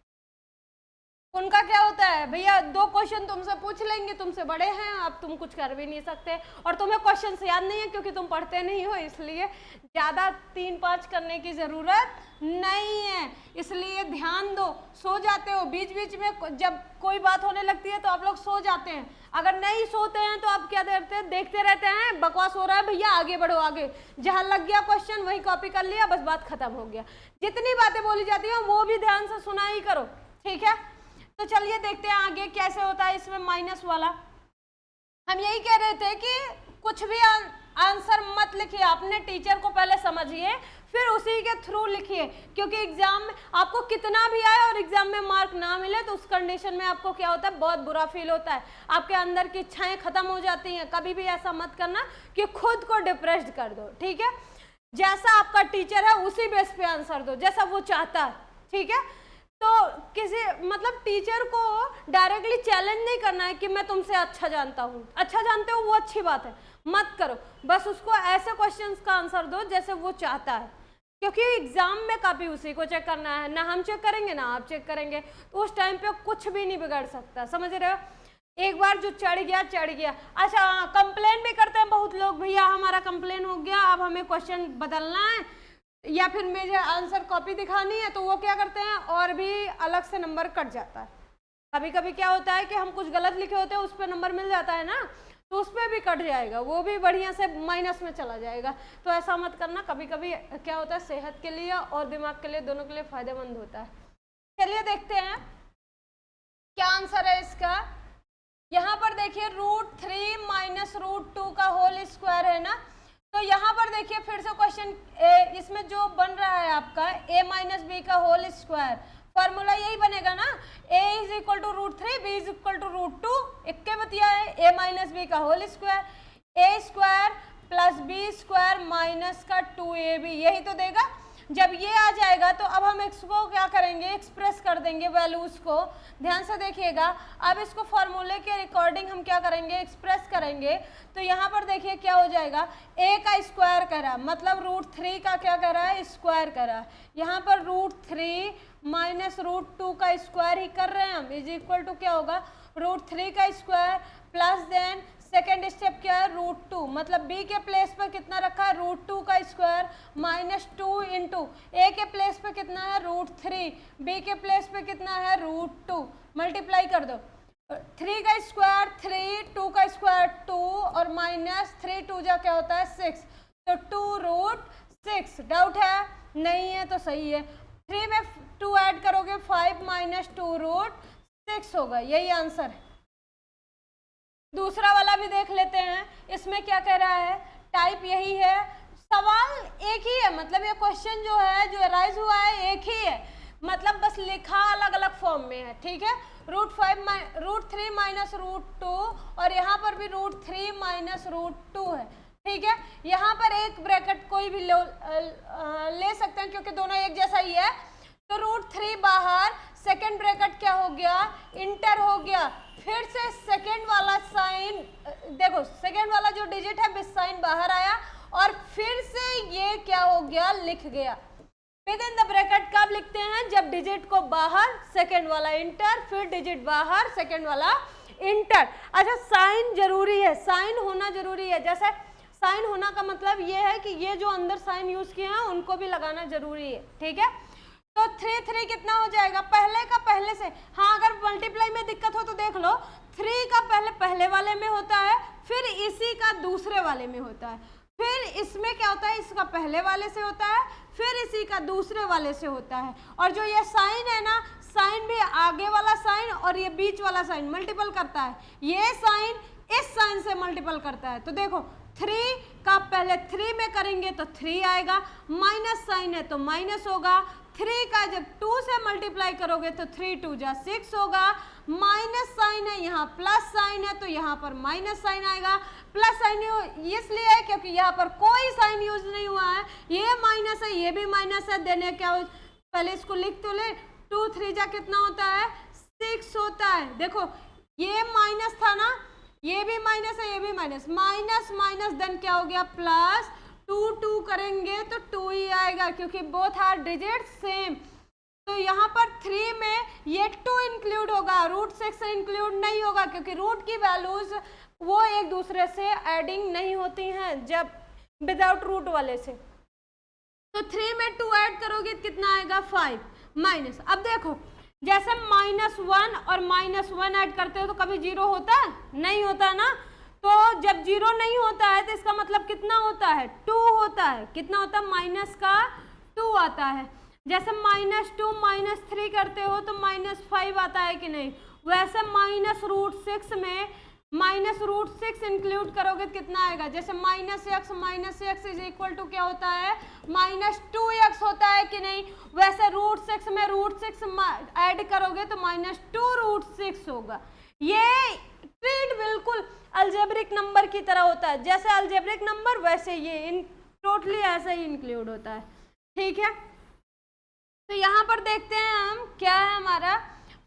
उनका क्या होता है, भैया 2 क्वेश्चन तुमसे पूछ लेंगे, तुमसे बड़े हैं, अब तुम कुछ कर भी नहीं सकते, और तुम्हें क्वेश्चन याद नहीं है क्योंकि तुम पढ़ते नहीं हो, इसलिए ज़्यादा 3-5 करने की ज़रूरत नहीं है। इसलिए ध्यान दो, सो जाते हो बीच बीच में, जब कोई बात होने लगती है तो आप लोग सो जाते हैं। अगर नहीं सोते हैं तो आप क्या देखते रहते हैं, बकवास हो रहा है भैया आगे बढ़ो आगे, जहाँ लग गया क्वेश्चन वही कॉपी कर लिया, बस बात खत्म हो गया। जितनी बातें बोली जाती हैं वो भी ध्यान से सुना ही करो, ठीक है? तो चलिए देखते हैं आगे कैसे होता है इसमें माइनस वाला। हम यही कह रहे थे कि कुछ भी आंसर मत लिखिए, अपने टीचर को पहले समझिए फिर उसी के थ्रू लिखिए, क्योंकि एग्जाम में आपको कितना भी आए और एग्जाम में मार्क ना मिले तो उस कंडीशन में आपको क्या होता है, बहुत बुरा फील होता है, आपके अंदर की इच्छाएं खत्म हो जाती हैं। कभी भी ऐसा मत करना कि खुद को डिप्रेस्ड कर दो, ठीक है? जैसा आपका टीचर है उसी बेस पे आंसर दो, जैसा वो चाहता है, ठीक है? तो किसी मतलब टीचर को डायरेक्टली चैलेंज नहीं करना है कि मैं तुमसे अच्छा जानता हूँ, अच्छा जानते हो वो अच्छी बात है, मत करो, बस उसको ऐसे क्वेश्चंस का आंसर दो जैसे वो चाहता है, क्योंकि एग्जाम में काफी उसी को चेक करना है, ना हम चेक करेंगे ना आप चेक करेंगे, तो उस टाइम पे कुछ भी नहीं बिगड़ सकता, समझ रहे हो? एक बार जो चढ़ गया। अच्छा, कंप्लेन भी करते हैं बहुत लोग, भैया हमारा कंप्लेन हो गया, अब हमें क्वेश्चन बदलना है या फिर मुझे आंसर कॉपी दिखानी है, तो वो क्या करते हैं और भी अलग से नंबर कट जाता है। कभी कभी क्या होता है कि हम कुछ गलत लिखे होते हैं, उस पर नंबर मिल जाता है ना, तो उस पर भी कट जाएगा, वो भी बढ़िया से माइनस में चला जाएगा। तो ऐसा मत करना, कभी कभी क्या होता है सेहत के लिए और दिमाग के लिए, दोनों के लिए फायदेमंद होता है। चलिए देखते हैं क्या आंसर है इसका। यहाँ पर देखिए रूट 3 माइनस रूट 2 का होल स्क्वायर है ना, तो यहाँ पर देखिए फिर से क्वेश्चन इसमें जो बन रहा है आपका a माइनस बी का होल स्क्वायर, फॉर्मूला यही बनेगा ना, a is equal to root 3, b is equal to root 2, इक्के बतिया है a माइनस बी का whole square, a square plus b square minus का 2ab, यही तो देगा। जब ये आ जाएगा तो अब हम इसको क्या करेंगे, एक्सप्रेस कर देंगे वैल्यूज को, ध्यान से देखिएगा। अब इसको फॉर्मूले के अकॉर्डिंग हम क्या करेंगे, एक्सप्रेस करेंगे। तो यहाँ पर देखिए क्या हो जाएगा, a का स्क्वायर करा मतलब रूट 3 का क्या करा है, स्क्वायर करा, यहाँ पर रूट 3 माइनस रूट 2 का स्क्वायर ही कर रहे हैं हम, इज इक्वल टू क्या होगा, रूट 3 का square plus then second step क्या है, √2, मतलब b के प्लेस पर कितना रखा है, √2 का स्क्वायर माइनस 2 इंटू a के प्लेस पे कितना है, √3, b के प्लेस पे कितना है, √2, मल्टीप्लाई कर दो, 3 का स्क्वायर 3, 2 का स्क्वायर 2 और माइनस 3 2 जा क्या होता है 6, तो 2√6। डाउट है, नहीं है तो सही है। 3 में 2 ऐड करोगे 5 माइनस 2√6 होगा, यही आंसर है। दूसरा वाला भी देख लेते हैं, इसमें क्या कह रहा है, टाइप यही है, सवाल एक ही है, मतलब ये क्वेश्चन जो है जो राइज हुआ है एक ही है, मतलब बस लिखा अलग अलग फॉर्म में है, ठीक है। √3 माइनस √2 और यहाँ पर भी √3 माइनस √2 है, ठीक है। यहाँ पर एक ब्रैकेट कोई भी ले सकते हैं क्योंकि दोनों एक जैसा ही है, तो √3 बाहर, सेकेंड ब्रैकेट क्या हो गया, इंटर हो गया, फिर से सेकेंड वाला साइन, देखो सेकेंड वाला जो डिजिट है बिस साइन बाहर आया और फिर से ये क्या हो गया, लिख गया। विद इन द ब्रैकेट कब लिखते हैं, जब डिजिट को बाहर, सेकेंड वाला इंटर, फिर डिजिट बाहर, सेकेंड वाला इंटर। अच्छा, साइन जरूरी है, साइन होना जरूरी है, जैसे साइन होना का मतलब ये है कि ये जो अंदर साइन यूज किए हैं उनको भी लगाना जरूरी है, ठीक है। तो 3 कितना हो जाएगा, पहले का पहले से, हाँ अगर मल्टीप्लाई में दिक्कत हो तो देख लो, 3 का पहले वाले में होता है, फिर इसी का दूसरे वाले में होता है, फिर इसमें क्या होता है, इसका पहले वाले से होता है, फिर इसी का दूसरे वाले से होता है। और जो ये साइन है ना, साइन भी आगे वाला साइन और ये बीच वाला साइन मल्टीपल करता है, ये साइन इस साइन से मल्टीपल करता है। तो देखो 3 का पहले 3 में करेंगे तो 3 आएगा, माइनस साइन है तो माइनस होगा, 3 का जब 2 से मल्टीप्लाई करोगे तो 3 2 जा 6 होगा, माइनस साइन है यहाँ प्लस साइन है तो यहाँ पर माइनस साइन आएगा। प्लस साइन इसलिए है क्योंकि यहाँ पर कोई साइन यूज नहीं हुआ है, ये माइनस है ये भी माइनस है, देने क्या हो, पहले इसको लिख तो ले, 2 3 जा कितना होता है 6 होता है। देखो ये माइनस था ना, ये भी माइनस है ये भी माइनस, माइनस माइनस देन क्या हो गया प्लस, 2 2 करेंगे तो 2 ही आएगा क्योंकि बोथ आर डिजिट सेम। तो यहाँ पर 3 में ये 2 इंक्लूड होगा, √6 इंक्लूड नहीं होगा क्योंकि रूट की वैल्यूज वो एक दूसरे से एडिंग नहीं होती हैं जब विदाउट रूट वाले से। तो 3 में 2 ऐड करोगे कितना आएगा 5 माइनस। अब देखो जैसे -1 और -1 ऐड करते हो तो कभी 0 होता है, नहीं होता ना, तो जब 0 नहीं होता है तो इसका मतलब कितना होता है 2 होता है, कितना होता है माइनस का 2 आता है। जैसे -2 -3 करते हो तो -5 आता है कि नहीं, वैसे -√6 में -√6 इंक्लूड करोगे तो कितना आएगा, जैसे -x इज इक्वल टू क्या होता है -2x होता है कि नहीं, वैसे √6 में √6 ऐड करोगे तो -2√6 होगा। ये ट्रीट बिल्कुल अलजेब्रिक नंबर की तरह होता है, जैसे अलजेब्रिक नंबर वैसे ये टोटली ऐसे ही इंक्लूड होता है, ठीक है। तो यहाँ पर देखते हैं हम क्या है हमारा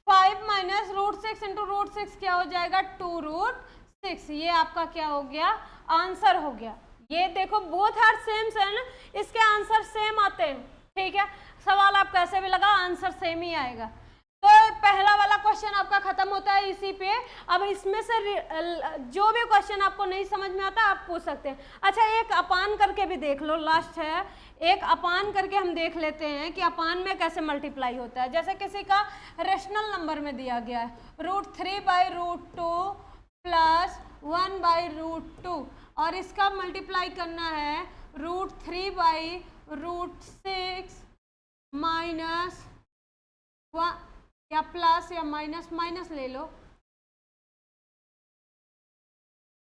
5 माइनस √6 इंटू √6 क्या हो जाएगा 2√6, ये आपका क्या हो गया आंसर हो गया। ये देखो बोथ आर सेम है ना, इसके आंसर सेम आते हैं, ठीक है। सवाल आप कैसे भी लगा आंसर सेम ही आएगा। तो पहला वाला क्वेश्चन आपका खत्म होता है इसी पे। अब इसमें से जो भी क्वेश्चन आपको नहीं समझ में आता आप पूछ सकते हैं। अच्छा एक अपान करके भी देख लो, लास्ट है, एक अपान करके हम देख लेते हैं कि अपान में कैसे मल्टीप्लाई होता है। जैसे किसी का रेशनल नंबर में दिया गया है √3/√2 प्लस 1/√2 और इसका मल्टीप्लाई करना है √3/√6 माइनस या प्लस या माइनस, माइनस ले लो,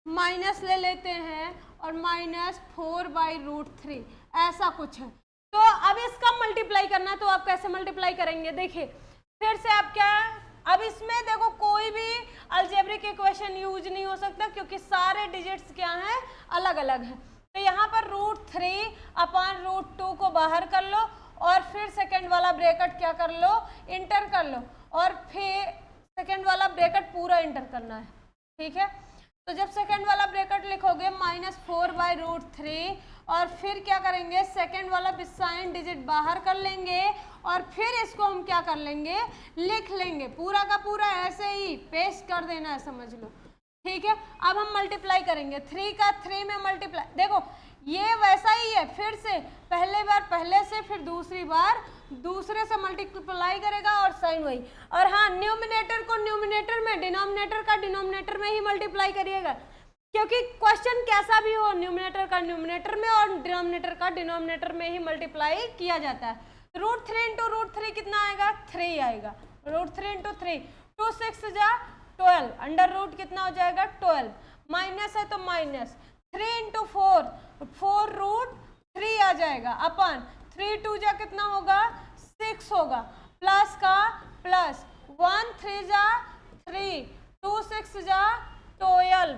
माइनस ले लेते हैं और -4/√3 ऐसा कुछ है। तो अब इसका मल्टीप्लाई करना है तो आप कैसे मल्टीप्लाई करेंगे, देखिए फिर से आप क्या, अब इसमें देखो कोई भी अलजेब्रिक इक्वेशन यूज नहीं हो सकता क्योंकि सारे डिजिट्स क्या हैं अलग अलग हैं। तो यहाँ पर √3/√2 को बाहर कर लो और फिर सेकेंड वाला ब्रैकेट क्या कर लो इंटर कर लो और फिर सेकेंड वाला ब्रैकेट पूरा इंटर करना है, ठीक है। तो जब सेकेंड वाला ब्रैकेट लिखोगे -4/√3 और फिर क्या करेंगे सेकेंड वाला साइन डिजिट बाहर कर लेंगे और फिर इसको हम क्या कर लेंगे लिख लेंगे, पूरा का पूरा ऐसे ही पेस्ट कर देना है, समझ लो, ठीक है, अब हम मल्टीप्लाई करेंगे 3 का 3 में मल्टीप्लाई, देखो ये वैसा ही है, फिर से पहले बार पहले से, फिर दूसरी बार दूसरे से मल्टीप्लाई करेगा और साइन वही। और हाँ, न्यूमिनेटर को न्यूमिनेटर में, डिनोमिनेटर का डिनोमिनेटर में ही मल्टीप्लाई करिएगा, क्योंकि क्वेश्चन कैसा भी हो न्यूमिनेटर का न्यूमिनेटर में और डिनोमिनेटर का डिनोमिनेटर में ही मल्टीप्लाई किया जाता है। √3 इंटू √3 कितना आएगा? 3 आएगा। √3 इंटू 3 2 6 जा 12, अंडर रूट कितना हो जाएगा? 12, माइनस है तो माइनस, 3 इंटू 4 4√3 आ जाएगा, अपन 3 2 जा कितना होगा? 6 होगा, प्लस का प्लस, 1 3 जा 3, 2 6 जा 12,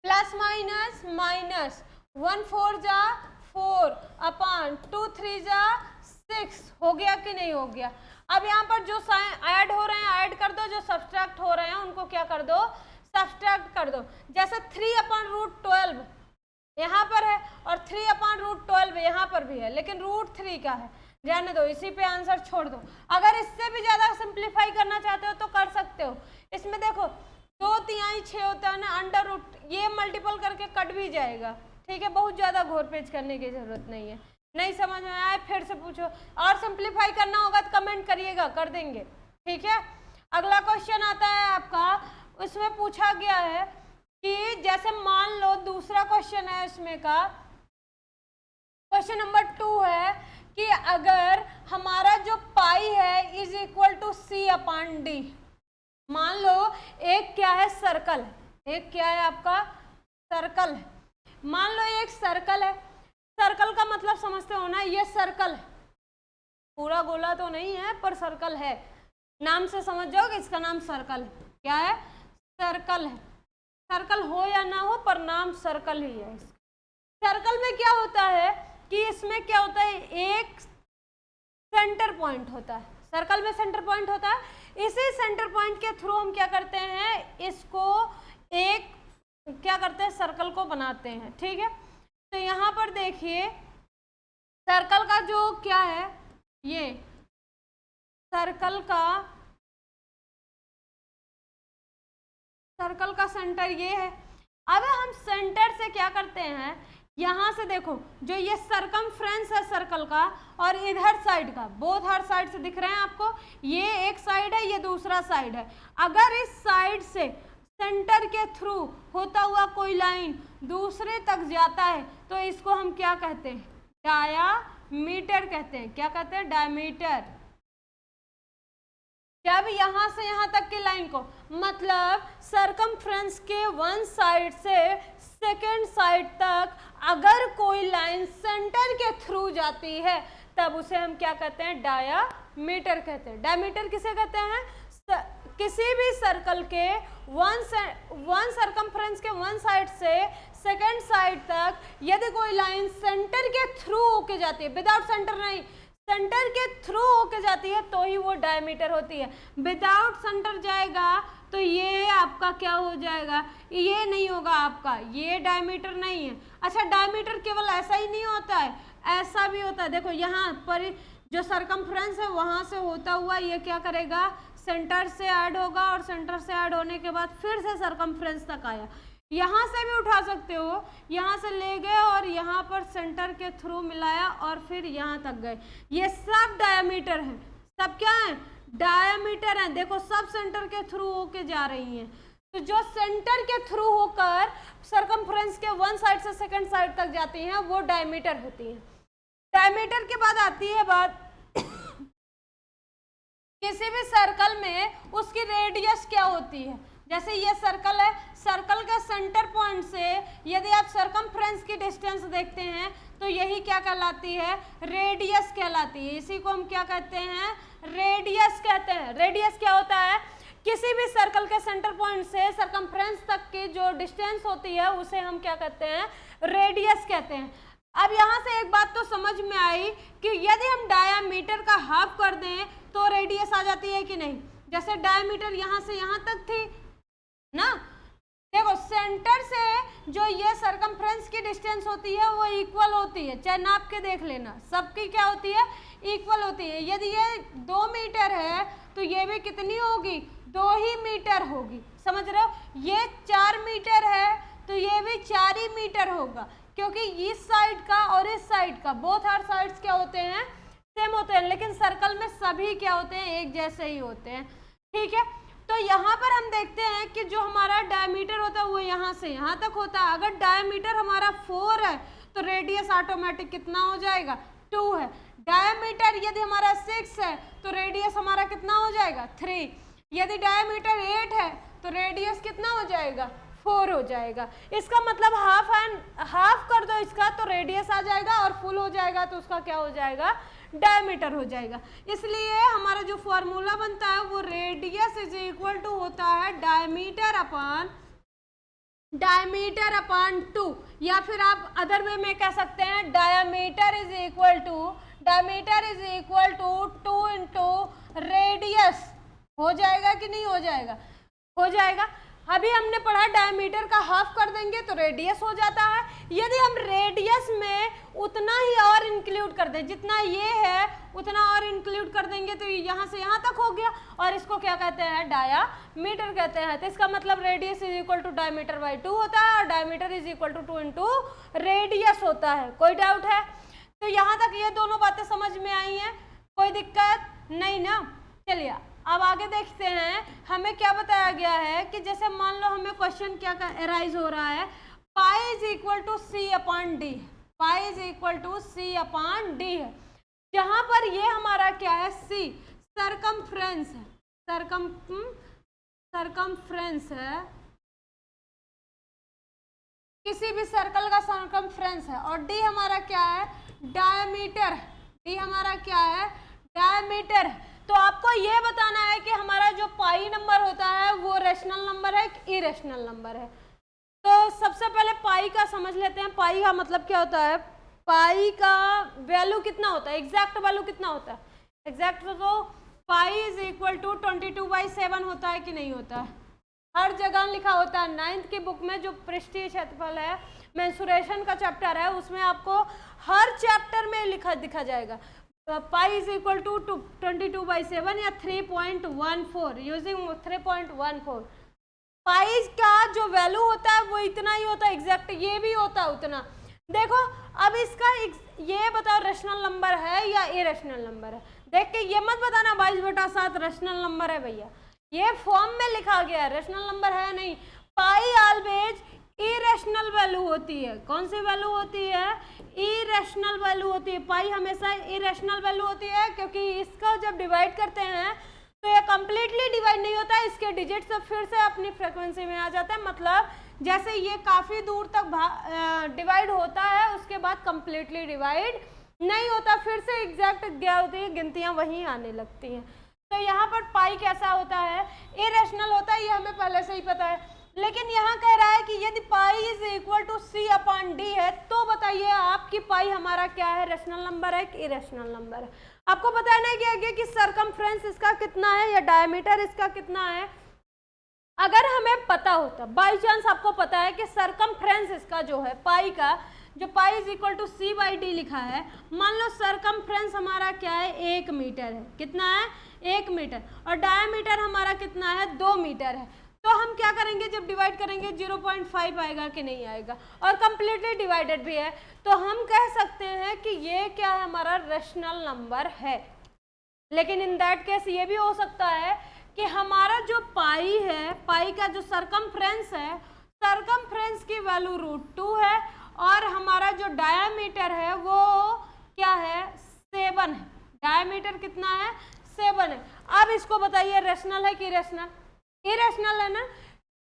प्लस माइनस माइनस, 1 4 जा 4 अपन 2 3 जा 6, हो गया कि नहीं हो गया? अब यहाँ पर जो ऐड हो रहे हैं ऐड कर दो, जो सब्सट्रैक्ट हो रहे हैं उनको क्या कर दो? सब्सट्रैक्ट कर दो। जैसे 3/√12 यहाँ पर है और 3/√12 यहाँ पर भी है, लेकिन √3 का है, जाने दो, इसी पे आंसर छोड़ दो। अगर इससे भी ज्यादा सिंप्लीफाई करना चाहते हो तो कर सकते हो। इसमें देखो 2 तिहाई 6 होता है ना, अंडर रूट, ये मल्टीपल करके कट भी जाएगा, ठीक है, बहुत ज्यादा घोर पेच करने की जरूरत नहीं है। नहीं समझ में आए फिर से पूछो, और सिंप्लीफाई करना होगा तो कमेंट करिएगा, कर देंगे, ठीक है। अगला क्वेश्चन आता है आपका, उसमें पूछा गया है कि जैसे मान लो दूसरा क्वेश्चन है इसमें का, क्वेश्चन नंबर 2 है कि अगर हमारा जो पाई है इज इक्वल टू C/D, मान लो एक क्या है? सर्कल, एक क्या है आपका? सर्कल है। मान लो एक सर्कल है, सर्कल का मतलब समझते हो ना, ये सर्कल है, पूरा गोला तो नहीं है पर सर्कल है, नाम से समझ जाओ कि इसका नाम सर्कल है। क्या है? सर्कल है। सर्कल हो या ना हो पर नाम सर्कल ही है। सर्कल में क्या होता है कि इसमें क्या होता है? एक सेंटर पॉइंट होता है, सर्कल में सेंटर पॉइंट होता है। इसी सेंटर पॉइंट के थ्रू हम क्या करते हैं? इसको एक क्या करते हैं? सर्कल को बनाते हैं, ठीक है। तो यहाँ पर देखिए सर्कल का जो क्या है, ये सर्कल का सेंटर ये है। अब हम सेंटर से क्या करते हैं? यहाँ से देखो जो ये सरकमफ्रेंस है सर्कल का, और इधर साइड का, बोथ हर साइड से दिख रहे हैं आपको, ये एक साइड है, ये दूसरा साइड है। अगर इस साइड से सेंटर के थ्रू होता हुआ कोई लाइन दूसरे तक जाता है तो इसको हम क्या कहते हैं? डायामीटर कहते हैं। क्या कहते हैं? डायमीटर। जब यहाँ से यहाँ तक की लाइन को, मतलब सरकमफ्रेंस के वन साइड से सेकेंड साइड तक अगर कोई लाइन सेंटर के थ्रू जाती है तब उसे हम क्या कहते हैं? डायामीटर कहते हैं। डायमीटर किसे कहते हैं? किसी भी सर्कल के वन सरकमफ्रेंस के वन साइड से सेकेंड साइड तक यदि कोई लाइन सेंटर के थ्रू होके जाती है, विदाउट सेंटर नहीं, सेंटर के थ्रू होके जाती है तो ही वो डायमीटर होती है। विदाउट सेंटर जाएगा तो ये आपका क्या हो जाएगा? ये नहीं होगा आपका, ये डायमीटर नहीं है। अच्छा, डायमीटर केवल ऐसा ही नहीं होता है, ऐसा भी होता है। देखो यहाँ पर जो सरकमफ्रेंस है वहां से होता हुआ ये क्या करेगा? सेंटर से ऐड होगा, और सेंटर से ऐड होने के बाद फिर से सरकमफ्रेंस तक आया। यहाँ से भी उठा सकते हो, यहाँ से ले गए और यहाँ पर सेंटर के थ्रू मिलाया और फिर यहाँ तक गए। ये सब डायमीटर है, सब क्या है? डायमीटर है। देखो सब सेंटर के थ्रू होके जा रही हैं, तो जो सेंटर के थ्रू होकर सरकमफ्रेंस के वन साइड से सेकंड साइड तक जाती हैं वो डायमीटर होती है। डायमीटर के बाद आती है बात किसी भी सर्कल में उसकी रेडियस क्या होती है। जैसे ये सर्कल है, सर्कल के सेंटर पॉइंट से यदि आप सरकमफ्रेंस की डिस्टेंस देखते हैं तो यही क्या कहलाती है? रेडियस कहलाती है। इसी को हम क्या कहते हैं? रेडियस कहते हैं। रेडियस क्या होता है? किसी भी सर्कल के सेंटर पॉइंट से सरकमफ्रेंस तक की जो डिस्टेंस होती है उसे हम क्या कहते हैं? रेडियस कहते हैं। अब यहाँ से एक बात तो समझ में आई कि यदि हम डायामीटर का हाफ कर दें तो रेडियस आ जाती है कि नहीं। जैसे डायामीटर यहाँ से यहाँ तक थी ना, देखो सेंटर से जो ये सरकमफ्रेंस की डिस्टेंस होती है वो इक्वल होती है, चाहे नाप के देख लेना, सबकी क्या होती है? इक्वल होती है। यदि ये 2 मीटर है तो ये भी कितनी होगी? 2 ही मीटर होगी। समझ रहे हो, ये 4 मीटर है तो ये भी 4 ही मीटर होगा, क्योंकि इस साइड का और इस साइड का बोथ आर साइड्स क्या होते हैं, सेम होते हैं, लेकिन सर्कल में सभी क्या होते हैं, एक जैसे ही होते हैं। ठीक है, तो यहाँ पर हम देखते हैं कि जो हमारा डायमीटर होता है वो यहाँ से यहाँ तक होता है। अगर डायमीटर हमारा 4 है तो रेडियस ऑटोमेटिक कितना हो जाएगा, 2 है। डायमीटर यदि हमारा 6 है तो रेडियस हमारा कितना हो जाएगा, 3। यदि डायमीटर 8 है तो रेडियस कितना हो जाएगा, 4 हो जाएगा। इसका मतलब हाफ कर दो इसका तो रेडियस आ जाएगा, और फुल हो जाएगा तो उसका क्या हो जाएगा, डायमीटर हो जाएगा। इसलिए हमारा जो फॉर्मूला बनता है वो रेडियस इज इक्वल टू होता है डायमीटर अपॉन 2, या फिर आप अदर वे में कह सकते हैं diameter is equal to 2 into radius. हो जाएगा कि नहीं हो जाएगा, हो जाएगा। अभी हमने पढ़ा डायमीटर का हाफ कर देंगे तो रेडियस हो जाता है। यदि हम रेडियस में उतना ही और इंक्लूड कर दें, जितना ये है उतना और इंक्लूड कर देंगे तो यहाँ से यहाँ तक हो गया, और इसको क्या कहते हैं, डायामीटर कहते हैं। तो इसका मतलब radius is equal to diameter by 2 होता है, और diameter is equal to 2 into radius होता है। कोई डाउट है? तो यहाँ तक ये दोनों बातें समझ में आई हैं, कोई दिक्कत नहीं ना। चलिए अब आगे देखते हैं, हमें क्या बताया गया है कि जैसे मान लो हमें क्वेश्चन क्या अराइज हो रहा है, pi is equal to c upon d, pi is equal to c upon d है, जहां पर ये हमारा क्या है, सी सरकमफ्रेंस है, सरकमफ्रेंस है, किसी भी सर्कल का सरकमफ्रेंस है, और डी हमारा क्या है, डायमीटर, डी हमारा क्या है, डायमीटर। तो आपको ये बताना है कि हमारा जो पाई नंबर होता है वो रैशनल नंबर है कि इरेशनल नंबर है। तो सबसे पहले पाई का समझ लेते हैं। पाई का मतलब क्या होता है, पाई का वैल्यू कितना होता है, एग्जैक्ट वैल्यू कितना होता है, एग्जैक्ट तो पाई इज इक्वल टू 22/7 होता है कि नहीं होता है, हर जगह लिखा होता है। 9th की बुक में जो पृष्ठीय क्षेत्रफल है, मेंसुरेशन का चैप्टर है, उसमें आपको हर चैप्टर में दिखा जाएगा पाई इज इक्वल टू 22/7 या 3.14, यूजिंग 3.14। पाई का जो वैल्यू होता है वो इतना ही होता है, एग्जैक्ट ये भी होता है उतना। देखो अब इसका ये बताओ रैशनल नंबर है या इरेशनल नंबर है, देख के ये मत बताना 22/7 रैशनल नंबर है भैया, ये फॉर्म में लिखा गया है, रैशनल नंबर है नहीं। पाई ऑलवेज इरेशनल वैल्यू होती है। कौन सी वैल्यू होती है, इरेशनल वैल्यू होती है। पाई हमेशा इरेशनल वैल्यू होती है, क्योंकि इसका जब डिवाइड करते हैं तो ये कम्प्लीटली डिवाइड नहीं होता है, इसके डिजिट सब फिर से अपनी फ्रिक्वेंसी में आ जाता है। मतलब जैसे ये काफ़ी दूर तक डिवाइड होता है, उसके बाद कम्प्लीटली डिवाइड नहीं होता, फिर से एग्जैक्ट क्या होती है, गिनतियाँ वहीं आने लगती हैं। तो यहाँ पर पाई कैसा होता है, इरेशनल होता है, ये हमें पहले से ही पता है। लेकिन यहाँ कह रहा है कि यदि pi is equal to c upon d है, तो बताइए आपकी पाई हमारा क्या है, रैशनल नंबर है कि इरेशनल नंबर है। आपको बताना है कि आगे कि सरकमफ्रेंस इसका कितना है या डायमीटर इसका कितना है। अगर हमें पता होता, बाई चांस आपको पता है कि सरकमफ्रेंस इसका जो है पाई का, जो pi is equal to C by d लिखा है, मान लो सरकमफ्रेंस हमारा क्या है, 1 मीटर है, कितना है, 1 मीटर, और डायमीटर हमारा कितना है, 2 मीटर है। तो हम क्या करेंगे, जब डिवाइड करेंगे 0.5 आएगा कि नहीं आएगा, और कम्प्लीटली डिवाइडेड भी है, तो हम कह सकते हैं कि ये क्या है, हमारा रैशनल नंबर है। लेकिन इन दैट केस ये भी हो सकता है कि हमारा जो पाई है, पाई का जो सरकमफ्रेंस है, सरकमफ्रेंस की वैल्यू √2 है, और हमारा जो डायमीटर है वो क्या है, 7 है। डायमीटर कितना है, 7 है। अब इसको बताइए रैशनल है कि इरेशनल, इरेशनल है ना।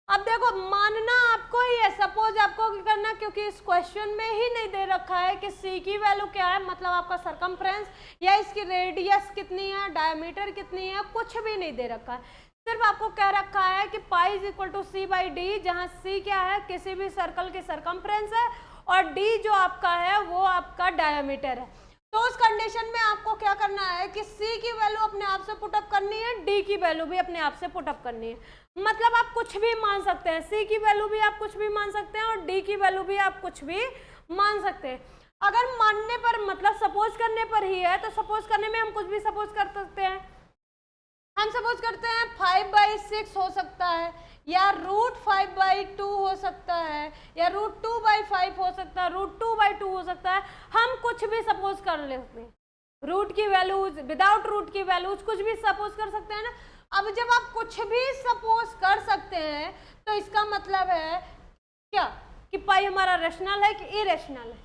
अब देखो मानना आपको ही है, सपोज आपको क्या करना, क्योंकि इस क्वेश्चन में ही नहीं दे रखा है कि सी की वैल्यू क्या है, मतलब आपका सरकमफ्रेंस या इसकी रेडियस कितनी है, डायमीटर कितनी है, कुछ भी नहीं दे रखा है। सिर्फ आपको कह रखा है कि pi is equal to C by D, जहाँ सी क्या है, किसी भी सर्कल की सरकमफ्रेंस है, और डी जो आपका है वो आपका डायमीटर है। तो उस कंडीशन में आपको क्या करना है कि C की वैल्यू अपने आप से पुटअप करनी है, D की वैल्यू भी अपने आप से पुटअप करनी है। मतलब आप कुछ भी मान सकते हैं, C की वैल्यू भी आप कुछ भी मान सकते हैं, और D की वैल्यू भी आप कुछ भी मान सकते हैं। अगर मानने पर, मतलब सपोज करने पर ही है, तो सपोज करने में हम कुछ भी सपोज कर सकते हैं। हम सपोज करते हैं 5/6 हो सकता है, या √5/2 हो सकता है, या √2/5 हो सकता है, √2/2 हो सकता है। हम कुछ भी सपोज कर लेते हैं, रूट की वैल्यूज, विदाउट रूट की वैल्यूज, कुछ भी सपोज कर सकते हैं ना। अब जब आप कुछ भी सपोज कर सकते हैं तो इसका मतलब है क्या कि पाई हमारा रेशनल है कि इरेशनल है।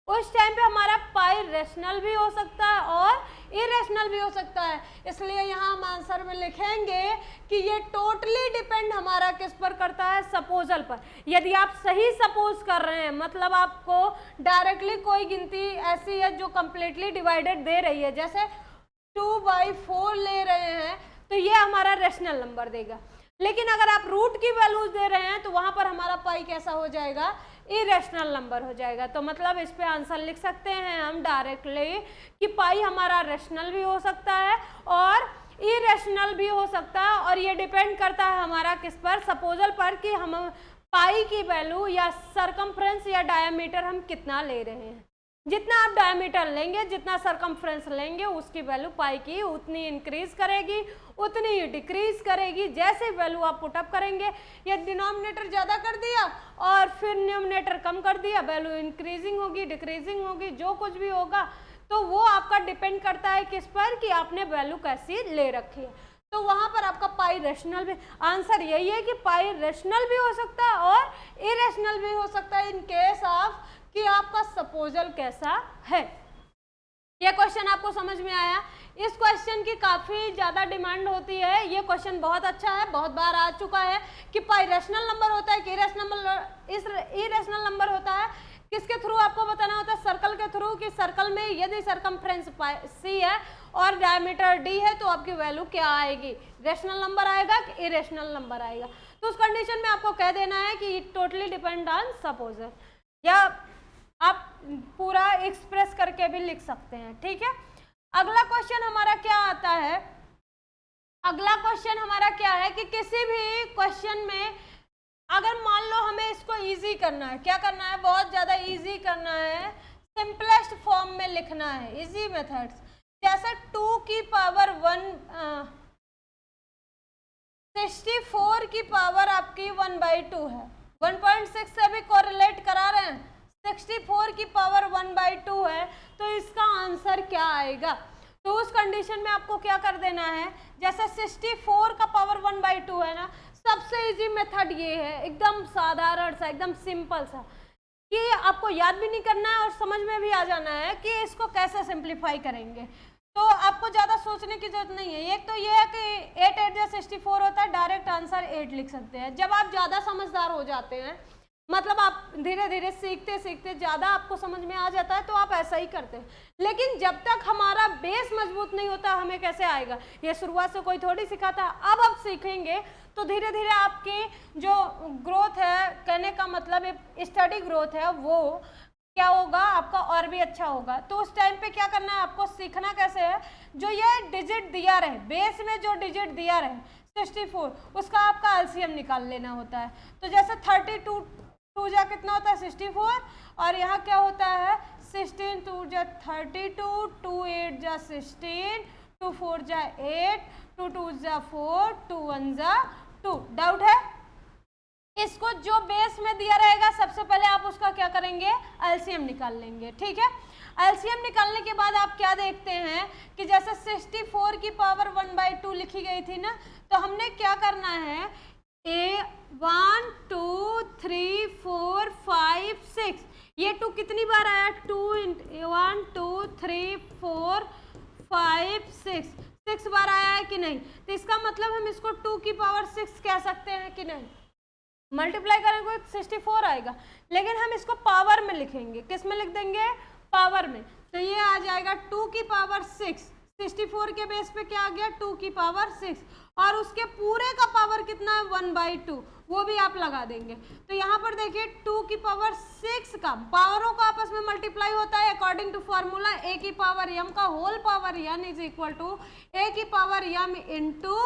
उस टाइम पे हमारा पाई रेशनल भी हो सकता है और इरेशनल भी हो सकता है। इसलिए यहाँ हम आंसर में लिखेंगे कि ये टोटली डिपेंड हमारा किस पर करता है, सपोजल पर। यदि आप सही सपोज कर रहे हैं, मतलब आपको डायरेक्टली कोई गिनती ऐसी है जो कंप्लीटली डिवाइडेड दे रही है, जैसे 2/4 ले रहे हैं, तो ये हमारा रेशनल नंबर देगा। लेकिन अगर आप रूट की वैल्यूज दे रहे हैं तो वहां पर हमारा पाई कैसा हो जाएगा, इरेशनल नंबर हो जाएगा। तो मतलब इस पे आंसर लिख सकते हैं हम डायरेक्टली कि पाई हमारा रेशनल भी हो सकता है और इरेशनल भी हो सकता है, और ये डिपेंड करता है हमारा किस पर, सपोजल पर, कि हम पाई की वैल्यू या सरकमफ्रेंस या डायमीटर हम कितना ले रहे हैं। जितना आप डायमीटर लेंगे, जितना सरकमफ्रेंस लेंगे, उसकी वैल्यू पाई की उतनी इंक्रीज करेगी, उतनी ही डिक्रीज करेगी। जैसे वैल्यू आप पुटअप करेंगे, या डिनोमिनेटर ज़्यादा कर दिया और फिर न्यूमरेटर कम कर दिया, वैल्यू इंक्रीजिंग होगी, डिक्रीजिंग होगी, जो कुछ भी होगा तो वो आपका डिपेंड करता है किस पर, कि आपने वैल्यू कैसी ले रखी है। तो वहाँ पर आपका पाई रेशनल भी, आंसर यही है कि पाई रेशनल भी हो सकता है और इरेशनल भी हो सकता है, इन केस ऑफ कि आपका सपोजल कैसा है। ये क्वेश्चन आपको समझ में आया? इस क्वेश्चन की काफ़ी ज़्यादा डिमांड होती है। ये क्वेश्चन बहुत अच्छा है, बहुत बार आ चुका है कि पाई रेशनल नंबर होता है कि इरेशनल नंबर होता है। किसके थ्रू आपको बताना होता है? सर्कल के थ्रू, कि सर्कल में यदि सरकमफ्रेंस C है और डायमीटर D है तो आपकी वैल्यू क्या आएगी, रेशनल नंबर आएगा कि इरेशनल नंबर आएगा। तो उस कंडीशन में आपको कह देना है कि इट टोटली डिपेंड ऑन सपोजल, या आप पूरा एक्सप्रेस करके भी लिख सकते हैं। ठीक है, अगला क्वेश्चन हमारा क्या आता है? अगला क्वेश्चन हमारा क्या है कि किसी भी क्वेश्चन में अगर मान लो हमें इसको इजी करना है, क्या करना है, बहुत ज़्यादा इजी करना है, सिंपलेस्ट फॉर्म में लिखना है, इजी मेथड्स, जैसे 2 की पावर 64 की पावर आपकी 1/2 है, 1.6 से भी कोरिलेट करा रहे हैं, 64 की पावर 1/2 है, तो इसका आंसर क्या आएगा? तो उस कंडीशन में आपको क्या कर देना है, जैसे 64 का पावर 1/2 है ना, सबसे इजी मेथड ये है, एकदम साधारण सा, एकदम सिंपल सा, कि आपको याद भी नहीं करना है और समझ में भी आ जाना है कि इसको कैसे सिंप्लीफाई करेंगे। तो आपको ज़्यादा सोचने की जरूरत नहीं है। एक तो ये है कि 8 8 64 होता है, डायरेक्ट आंसर 8 लिख सकते हैं। जब आप ज़्यादा समझदार हो जाते हैं, मतलब आप धीरे धीरे सीखते सीखते ज़्यादा आपको समझ में आ जाता है, तो आप ऐसा ही करते हैं। लेकिन जब तक हमारा बेस मजबूत नहीं होता, हमें कैसे आएगा? ये शुरुआत से कोई थोड़ी सिखाता। अब आप सीखेंगे तो धीरे धीरे आपकी जो ग्रोथ है, कहने का मतलब स्टडी ग्रोथ है, वो क्या होगा, आपका और भी अच्छा होगा। तो उस टाइम पे क्या करना है, आपको सीखना कैसे है, जो ये डिजिट दिया रहे, बेस में जो डिजिट दिया रहे 64, उसका आपका एलसीएम निकाल लेना होता है। तो जैसे 32 2 जा कितना होता है 64, और यहाँ क्या होता है 16 2 जा 32, 2 8 जा 16, 2 4 जा 8, 2 2 जा 4, 2 1 जा 2। डाउट है? इसको जो बेस में दिया रहेगा सबसे पहले आप उसका क्या करेंगे, एलसीएम निकाल लेंगे। ठीक है, एलसीएम निकालने के बाद आप क्या देखते हैं कि जैसे 64 की पावर 1/2 लिखी गई थी ना, तो हमने क्या करना है, 1 2 3 4 5 6, ये 2 कितनी बार आया, 1 2 3 4 5 6 बार आया है कि नहीं? तो इसका मतलब हम इसको 2 की पावर 6 कह सकते हैं कि नहीं? मल्टीप्लाई करेंगे तो 64 आएगा, लेकिन हम इसको पावर में लिखेंगे। किस में लिख देंगे? पावर में। तो ये आ जाएगा 2 की पावर 6, 64 के बेस पे क्या आ गया, 2 की पावर 6, और उसके पूरे का पावर कितना है 1/2, वो भी आप लगा देंगे। तो यहाँ पर देखिए 2 की पावर 6 का पावरों का आपस में मल्टीप्लाई होता है अकॉर्डिंग टू फॉर्मूला, a की पावर m का whole power n is equal to a की पावर m इंटू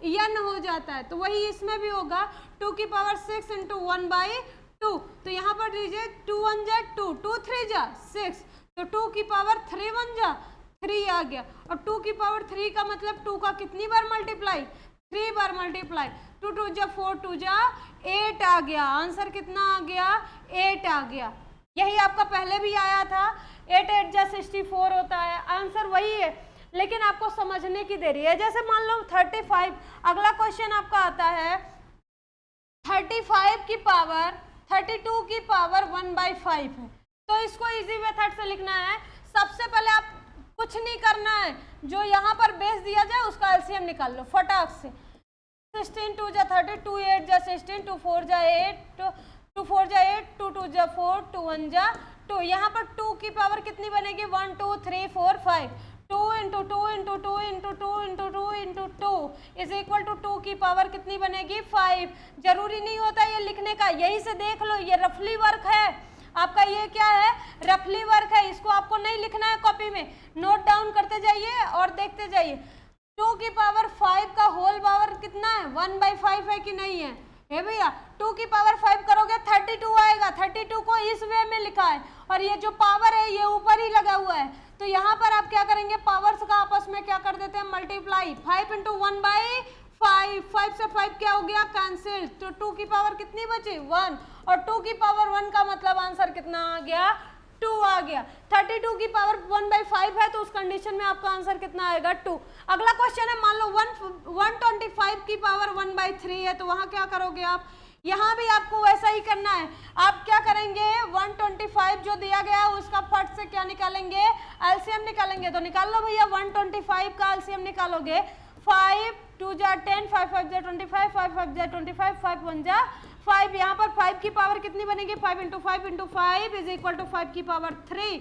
n हो जाता है। तो वही इसमें भी होगा, 2 की पावर 6 इंटू 1/2। तो यहाँ पर दीजिए 2 1 जा 2, 2 3 जा 6, तो 2 की पावर 3 1 जा 3 आ गया, और 2 की पावर 3 का मतलब 2 का कितनी बार मल्टीप्लाई, 3 बार मल्टीप्लाई, 2 2 जा 4 2 जा 8 आ गया। आंसर कितना आ गया, 8 आ गया। यही आपका पहले भी आया था, 8 8 जा 64 होता है, आंसर वही है, लेकिन आपको समझने की देरी है। जैसे मान लो 35, अगला क्वेश्चन आपका आता है 35 की पावर 32 की पावर 1/5 है, तो इसको इजी मेथड से लिखना है। सबसे पहले आप कुछ नहीं करना है, जो यहाँ पर बेस दिया जाए उसका एलसीएम निकाल लो फटाक से। 16 2 जा 30, 2 8 जा 16, 2 4 जा 8, 2 4 जा 8, 2 2 जा 4, 2 1 जा 2। यहाँ पर 2 की पावर कितनी बनेगी, 1 2 3 4 5, 2 into 2 into 2 into 2 into 2 into 2 is equal to 2 की पावर कितनी बनेगी, 5। जरूरी नहीं होता ये लिखने का, यही से देख लो, ये रफली वर्क है आपका। ये क्या है, रफली वर्क है, इसको आपको नहीं लिखना है कॉपी में, नोट डाउन करते जाइए और देखते जाइए। 2 की पावर 5 का होल पावर कितना है, 1/5 है कि नहीं है, हे भैया। 2 की पावर 5 करोगे 32 आएगा, 32 को इस वे में लिखा है, और ये जो पावर है ये ऊपर ही लगा हुआ है, तो यहाँ पर आप क्या करेंगे, पावर्स का आपस में क्या कर देते हैं, मल्टीप्लाई। 5 इंटू 1/5, 5 से 5 क्या हो गया, कैंसिल, तो 2 की पावर कितनी बची, 1, और 2 की पावर 1 का मतलब आंसर कितना आ गया, 2 आ गया। 32 की पावर 1/5 है, तो उस कंडीशन में आपका आंसर कितना आएगा, 2। अगला क्वेश्चन है, मान लो 125 की पावर 1/3 है, तो वहां क्या करोगे आप, यहाँ भी आपको वैसा ही करना है। आप क्या करेंगे, 125 जो दिया गया है उसका फट से क्या निकालेंगे, एलसीएम निकालेंगे। तो निकाल लो भैया, 125 का एलसीएम निकालोगे, 5 2 जा 10, 5 5 जा 25, 5 5 जा 25, 5 1 जा 5। यहाँ पर 5 की पावर कितनी बनेगी, 5 into 5 into 5 is equal to 5 की पावर 3।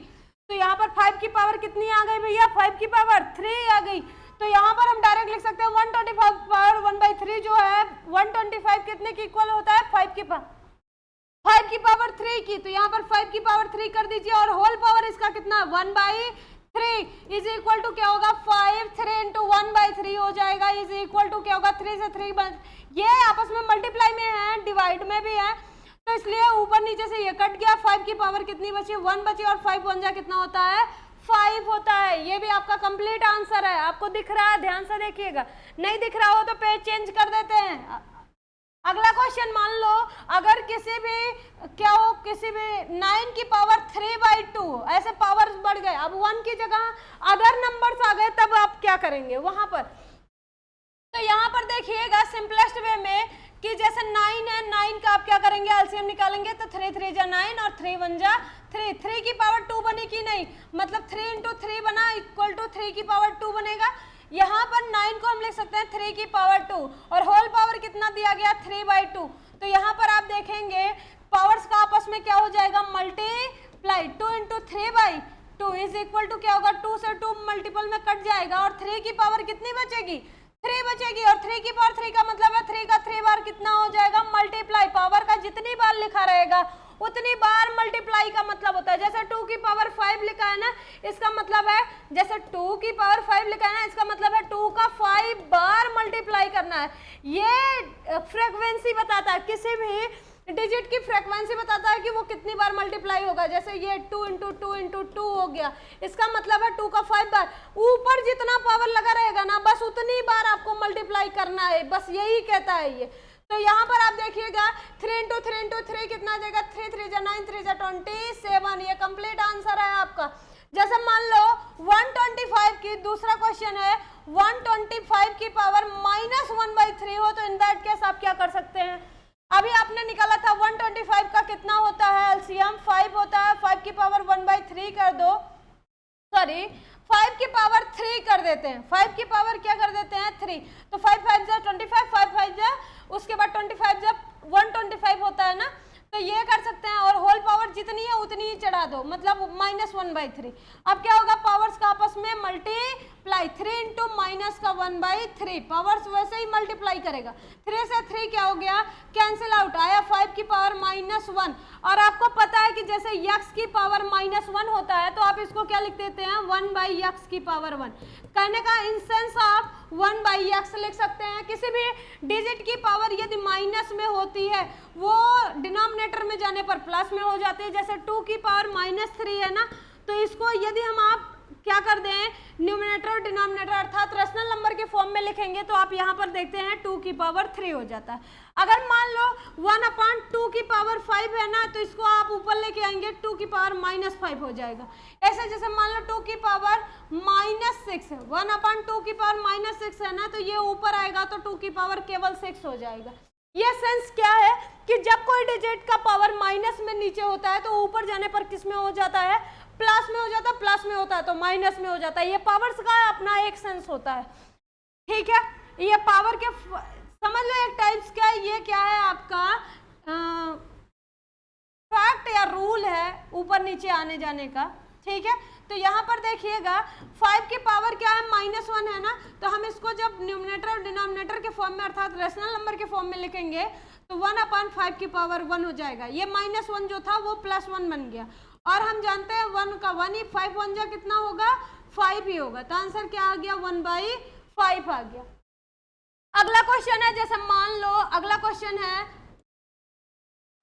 तो यहाँ पर 5 की पावर कितनी आ गई भैया, 5 की पावर 3 आ गई। तो यहाँ पर हम डायरेक्ट लिख सकते हैं 125 पावर 1/3 जो है 125 कितने की इक्वल होता है, 5 की पावर 3 की। तो यहाँ पर 5 की पावर 3 कर दीजिए, और होल पावर इसका कितना, 1/3 इज इक्वल टू क्या होगा, 5, 3 इंटू 1/3 हो जाएगा, इज इक्वल टू क्या होगा, 3 से 3 ये आपस में मल्टीप्लाई में है, डिवाइड में भी है, तो इसलिए ऊपर नीचे से ये कट गया। 5 की पावर कितनी बची, 1 बची, और 5 1 जा कितना होता है, 5 होता है। ये भी आपका कंप्लीट आंसर है। आपको दिख रहा है, ध्यान से देखिएगा, नहीं दिख रहा हो तो पेज चेंज कर देते हैं। अगला क्वेश्चन, मान लो अगर किसी भी 9 की पावर 3/2 ऐसे पावर्स बढ़ गए, अब 1 की जगह अदर नंबर्स आ गए, तब आप क्या करेंगे वहां पर। तो यहाँ पर देखिएगा सिंपलेस्ट वे में कि जैसे 9 है, 9 का आप क्या करेंगे, एलसीएम निकालेंगे, तो 3 3 जा 9 और 3 1 जा 3। 3 की पावर 2 बनी कि नहीं, मतलब 3 इंटू 3 बना इक्वल टू 3 की पावर 2 बनेगा। यहाँ पर 9 को हम लिख सकते हैं 3 की पावर 2, और होल पावर कितना दिया गया, 3/2। तो यहाँ पर आप देखेंगे पावर्स का आपस में क्या हो जाएगा, multiply. 2 into 3/2 is equal to क्या होगा, 2 से 2 मल्टीपल में कट जाएगा, और 3 की पावर कितनी बचेगी, 3 बचेगी, और 3 की पावर 3 का मतलब है 3 का 3 बार कितना हो जाएगा, मल्टीप्लाई। पावर का जितनी बार लिखा रहेगा उतनी बार मल्टीप्लाई का मतलब होता है। जैसे 2 की पावर 5 लिखा है ना, इसका मतलब है, जैसे 2 की पावर 5 लिखा है ना, इसका मतलब है 2 का 5 बार मल्टीप्लाई करना है। ये फ्रीक्वेंसी बताता है, किसी भी डिजिट की फ्रीक्वेंसी बताता है कि वो कितनी बार मल्टीप्लाई होगा। जैसे ये 2 इंटू 2 इंटू 2 हो गया, इसका मतलब है 2 का 5 बार। ऊपर जितना पावर लगा रहेगा ना, बस उतनी बार आपको मल्टीप्लाई करना है, बस यही कहता है ये। तो यहाँ पर आप देखिएगा 3 इंटू 3 इंटू 3 कितना आ जाएगा, 3 3 जा 9, 3 जा 27। ये कंप्लीट आंसर है आपका। जैसे मान लो 125 की दूसरा क्वेश्चन है, 125 की पावर -1/3 हो, तो इन दैट केस आप क्या कर सकते हैं, अभी आपने निकाला था 125 का कितना होता है एलसीएम, 5 होता है। 5 की पावर 1/3 कर दो, सॉरी 5 की पावर 3 कर देते हैं, 5 की पावर क्या कर देते हैं 3। तो 5 5 जा 25, 5 5 जा उसके बाद 25 जब 125 होता है ना, तो ये कर सकते हैं, और होल पावर जितनी है उतनी ही चढ़ा दो, मतलब -1/3। अब क्या होगा, पावर्स का आपस में मल्टीप्लाई, 3 इंटू माइनस का 1/3, पावर्स वैसे ही मल्टीप्लाई करेगा। 3 से 3 क्या हो गया, कैंसिल आउट आया, 5 की पावर -1। और आपको पता है कि जैसे x की पावर -1 होता है, तो आप इसको क्या लिख देते हैं, 1/x की पावर 1। कहने का इंसेंस आप 1/x लिख सकते हैं। किसी भी डिजिट की पावर यदि माइनस में होती है, वो डिनोमिनेटर में जाने पर प्लस में हो जाते हैं। जैसे 2 की पावर -3 है ना, तो इसको यदि हम आप क्या कर दें, न्यूमरेटर और डिनोमिनेटर अर्थात रेशनल नंबर के फॉर्म में लिखेंगे तो आप यहाँ पर देखते हैं 2 की पावर 3 हो जाता है। अगर मान लो 1/2 की पावर 5 है ना, तो इसको आप ऊपर लेके आएंगे 2 की पावर -5 हो जाएगा। ऐसे जैसे मान लो 2 की पावर -6 है, 1/2 की पावर -6 है ना, तो ये ऊपर आएगा तो 2 की पावर केवल 6 हो जाएगा। ये सेंस क्या है कि जब कोई डिजिट का पावर माइनस में नीचे होता है तो ऊपर जाने पर किस में हो जाता है, प्लस में हो जाता है, प्लस में होता है तो माइनस में हो जाता है। ये पावर्स का अपना एक सेंस होता है, ठीक है। ये पावर के समझ लो एक टाइप्स क्या है, ये क्या है आपका फैक्ट या रूल है ऊपर नीचे आने जाने का, ठीक है। तो यहाँ पर देखिएगा 5 की पावर क्या है, -1 है ना, तो हम इसको जब न्यूमरेटर और डिनोमिनेटर के फॉर्म में अर्थात रेशनल नंबर के फॉर्म में लिखेंगे तो 1/5 की पावर 1 हो जाएगा। ये -1 जो था वो +1 बन गया, और हम जानते हैं 1 का 1 ही, 5 1 जा कितना होगा, 5 ही होगा, तो आंसर क्या आ गया, 1/5 आ गया। अगला क्वेश्चन है, जैसे मान लो अगला क्वेश्चन है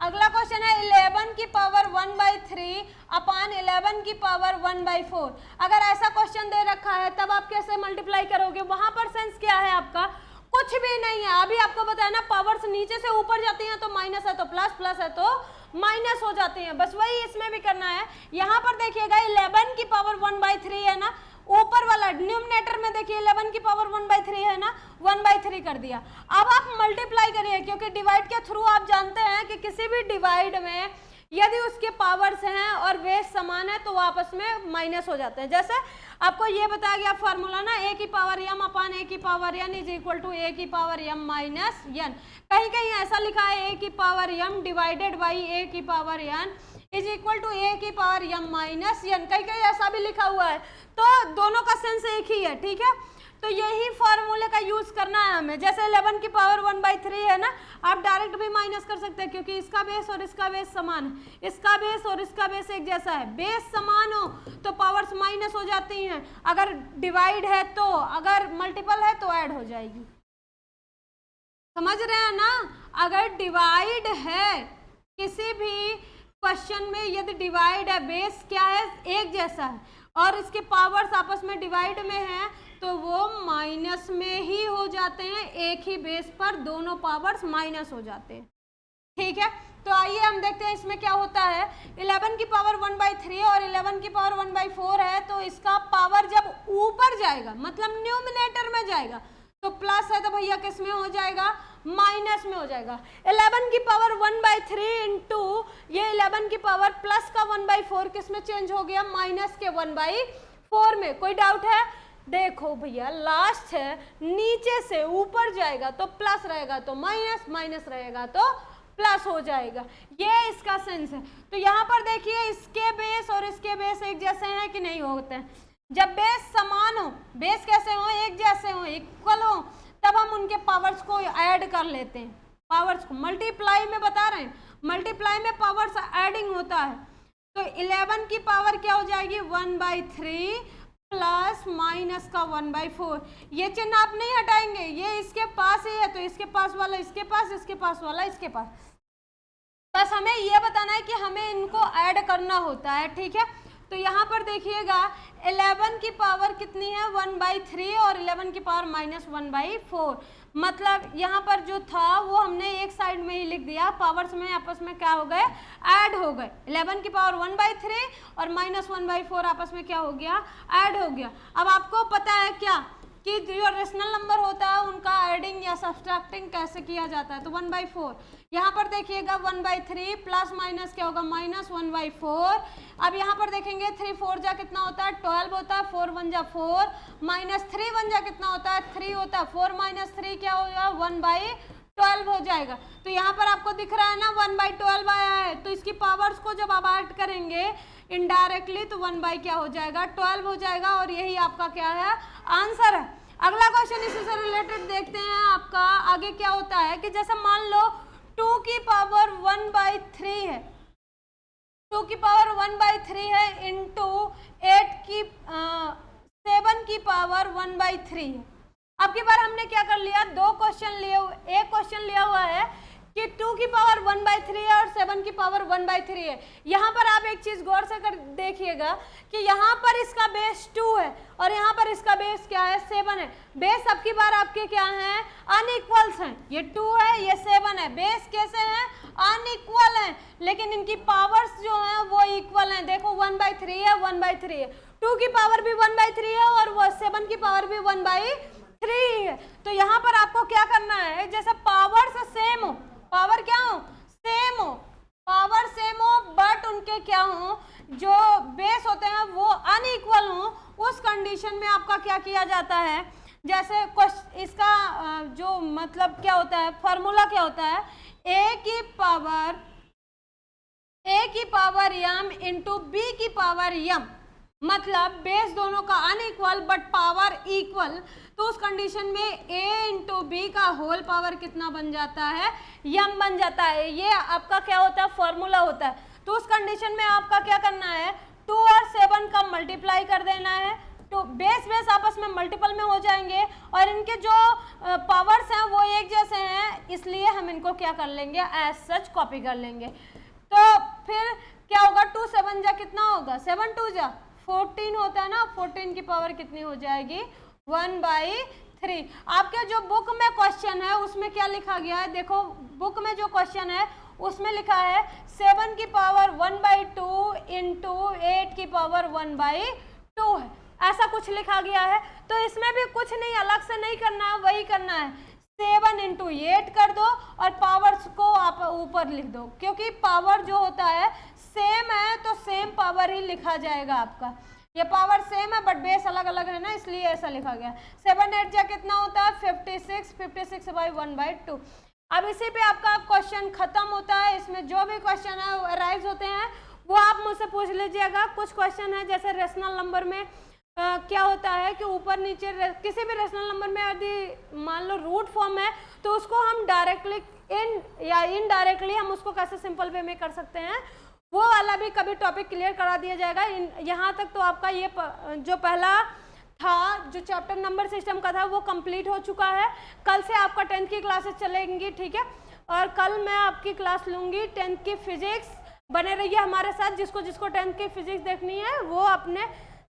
11 की पावर 1/3 अपान 11 की पावर 1/4। अगर ऐसा क्वेश्चन दे रखा है तब आप कैसे मल्टीप्लाई करोगे, वहां पर सेंस क्या है आपका, कुछ भी नहीं है। अभी आपको बताया ना, पावर्स नीचे से ऊपर जाती हैं तो माइनस है तो प्लस, प्लस है तो माइनस हो जाते हैं, बस वही इसमें भी करना है। यहाँ पर देखिएगा 11 की पावर 1/3 है ना, ऊपर वाला न्यूमरेटर में देखिए 11 की पावर 1/3 है ना, 1/3 कर दिया। अब आप मल्टीप्लाई करिए, क्योंकि डिवाइड के थ्रू आप जानते हैं कि किसी भी डिवाइड में यदि उसके पावर्स हैं और बेस समान है तो वो आपस में माइनस हो जाते हैं। जैसे आपको ये बताया गया फार्मूला ना, a की पावर m अपान a की power n is equal to a की पावर m माइनस n। कहीं कहीं ऐसा लिखा है a की power m divided by a की power n is equal to a की पावर m माइनस n, कहीं कहीं ऐसा भी लिखा हुआ है, तो दोनों का सेंस एक ही है, ठीक है। तो यही फार्मूले का यूज करना है हमें। जैसे 11 की पावर 1/3 है ना, आप डायरेक्ट भी माइनस कर सकते हैं, क्योंकि इसका बेस और इसका बेस समान है, इसका बेस और इसका बेस एक जैसा है। बेस समान हो तो पावर्स माइनस हो जाती हैं, अगर डिवाइड है तो, अगर मल्टीपल है तो ऐड हो जाएगी। समझ रहे हैं ना, अगर डिवाइड है किसी भी क्वेश्चन में, यदि डिवाइड है, बेस क्या है, एक जैसा है, और इसके पावर्स आपस में डिवाइड में है तो वो माइनस में ही हो जाते हैं, एक ही बेस पर दोनों पावर्स माइनस हो जाते हैं, ठीक है। तो आइए हम देखते हैं इसमें क्या होता है। 11 की पावर 1/3 और 11 की पावर 1/4 है, तो इसका पावर जब ऊपर जाएगा मतलब न्यूमरेटर में जाएगा तो प्लस है तो भैया किस में हो जाएगा, माइनस में हो जाएगा। 11 की पावर 1/3 इंटू ये 11 की पावर प्लस का 1/4 किस में चेंज हो गया, माइनस के 1/4 में। कोई डाउट है, देखो भैया लास्ट है, नीचे से ऊपर जाएगा तो प्लस रहेगा तो माइनस, माइनस रहेगा तो प्लस हो जाएगा, ये इसका सेंस है। तो यहाँ पर देखिए इसके बेस और इसके बेस एक जैसे हैं कि नहीं होते हैं। जब बेस समान हो, बेस कैसे हो, एक जैसे हो, इक्वल हो, तब हम उनके पावर्स को ऐड कर लेते हैं। पावर्स को मल्टीप्लाई में बता रहे हैं, मल्टीप्लाई में पावर्स एडिंग होता है। तो 11 की पावर क्या हो जाएगी, 1/3 प्लस माइनस का 1/4। ये चिन्ह आप नहीं हटाएंगे, ये इसके पास ही है तो इसके पास वाला इसके पास, इसके पास वाला इसके पास। बस हमें ये बताना है कि हमें इनको ऐड करना होता है, ठीक है। तो यहाँ पर देखिएगा 11 की पावर कितनी है, 1/3 और 11 की पावर -1/4, मतलब यहाँ पर जो था वो हमने एक साइड में ही लिख दिया, पावर्स में आपस में क्या हो गए, ऐड हो गए। 11 की पावर 1/3 और -1/4 आपस में क्या हो गया, ऐड हो गया। अब आपको पता है क्या कि जो रेशनल नंबर होता है उनका एडिंग या सब्सट्रैक्टिंग कैसे किया जाता है, तो 1/4। यहाँ पर देखिएगा 1/3 प्लस माइनस क्या होगा, -1/4। अब यहाँ पर देखेंगे 3 4 जा कितना होता है, 12 होता है, 4 1 जा 4, -3 1 जा कितना होता है, 3 होता है, 4 - 3 क्या होगा, 1/12 हो जाएगा। तो यहाँ पर आपको दिख रहा है ना 1/12 आया है, तो इसकी पावर्स को जब आप ऐड करेंगे इनडायरेक्टली तो 1 क्या हो जाएगा, 12 हो जाएगा, और यही आपका क्या है, आंसर है। अगला क्वेश्चन इसी से रिलेटेड देखते हैं। आपका आगे क्या होता है कि जैसे मान लो 2 की पावर 1/3 है, 2 की पावर 1/3 है इंटू 7 की पावर 1/3 है। अब की बार हमने क्या कर लिया, दो क्वेश्चन लिए, एक क्वेश्चन लिया हुआ है कि 2 की पावर 1/3 है और 7 की पावर 1/3 है। यहाँ पर आप एक चीज गौर से कर देखिएगा कि यहाँ पर इसका बेस 2 है और यहाँ पर इसका बेस क्या है, 7 है। बेस अब की बार आपके क्या है, अनइक्वल्स हैं। ये 2 है, ये 7 है, बेस कैसे हैं, अनइक्वल हैं, लेकिन इनकी पावर्स जो हैं वो इक्वल हैं। देखो 1/3 है, 1/3 है, 2 की पावर भी 1/3 है और वो 7 की पावर भी 1/3 है। तो यहाँ पर आपको क्या करना है, जैसे पावर से सेम हो, पावर क्या हो, सेम हो, पावर सेम हो, बट उनके क्या हो, जो बेस होते हैं वो अनइक्वल हो, उस कंडीशन में आपका क्या किया जाता है, जैसे इसका जो मतलब क्या होता है, फॉर्मूला क्या होता है, a की पावर m इंटू b की पावर m, मतलब बेस दोनों का अनइक्वल बट पावर इक्वल, तो उस कंडीशन में a इंटू बी का होल पावर कितना बन जाता है, m बन जाता है। ये आपका क्या होता है, फॉर्मूला होता है। तो उस कंडीशन में आपका क्या करना है, 2 और 7 का मल्टीप्लाई कर देना है, तो बेस आपस में मल्टीपल में हो जाएंगे और इनके जो पावर्स हैं वो एक जैसे हैं, इसलिए हम इनको क्या कर लेंगे, एज सच कॉपी कर लेंगे। तो फिर क्या होगा, 2 7 जा कितना होगा, 7 2 जा 14 होता है ना, 14 की पावर कितनी हो जाएगी, 1/3। आपके जो बुक में क्वेश्चन है उसमें क्या लिखा गया है, देखो बुक में जो क्वेश्चन है उसमें लिखा है 7 की पावर 1/2 इंटू 8 की पावर 1/2 है, ऐसा कुछ लिखा गया है। तो इसमें भी कुछ नहीं, अलग से नहीं करना है, वही करना है, 7 इंटू 8 कर दो और पावर्स को आप ऊपर लिख दो, क्योंकि पावर जो होता है सेम है तो सेम पावर ही लिखा जाएगा आपका। ये पावर सेम है बट बेस अलग अलग है ना, इसलिए ऐसा लिखा गया। 7 8 जा कितना होता है, 56, 56/1/2। अब इसी पे आपका क्वेश्चन खत्म होता है। इसमें जो भी क्वेश्चन है अराइज होते हैं वो आप मुझसे पूछ लीजिएगा। कुछ क्वेश्चन है जैसे रेशनल नंबर में क्या होता है कि ऊपर नीचे किसी भी रेशनल नंबर में यदि मान लो रूट फॉर्म है तो उसको हम डायरेक्टली या इनडायरेक्टली हम उसको कैसे सिंपल वे में कर सकते हैं, वो वाला भी कभी टॉपिक क्लियर करा दिया जाएगा। यहाँ तक तो आपका ये जो पहला था जो चैप्टर नंबर सिस्टम का था वो कंप्लीट हो चुका है। कल से आपका 10th की क्लासेस चलेंगी, ठीक है, और कल मैं आपकी क्लास लूँगी 10th की फिजिक्स। बने रहिए हमारे साथ। जिसको 10th की फिजिक्स देखनी है वो अपने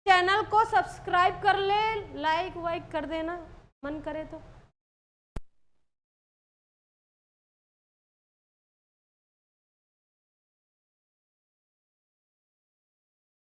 चैनल को सब्सक्राइब कर ले, लाइक वाइक कर देना मन करे तो।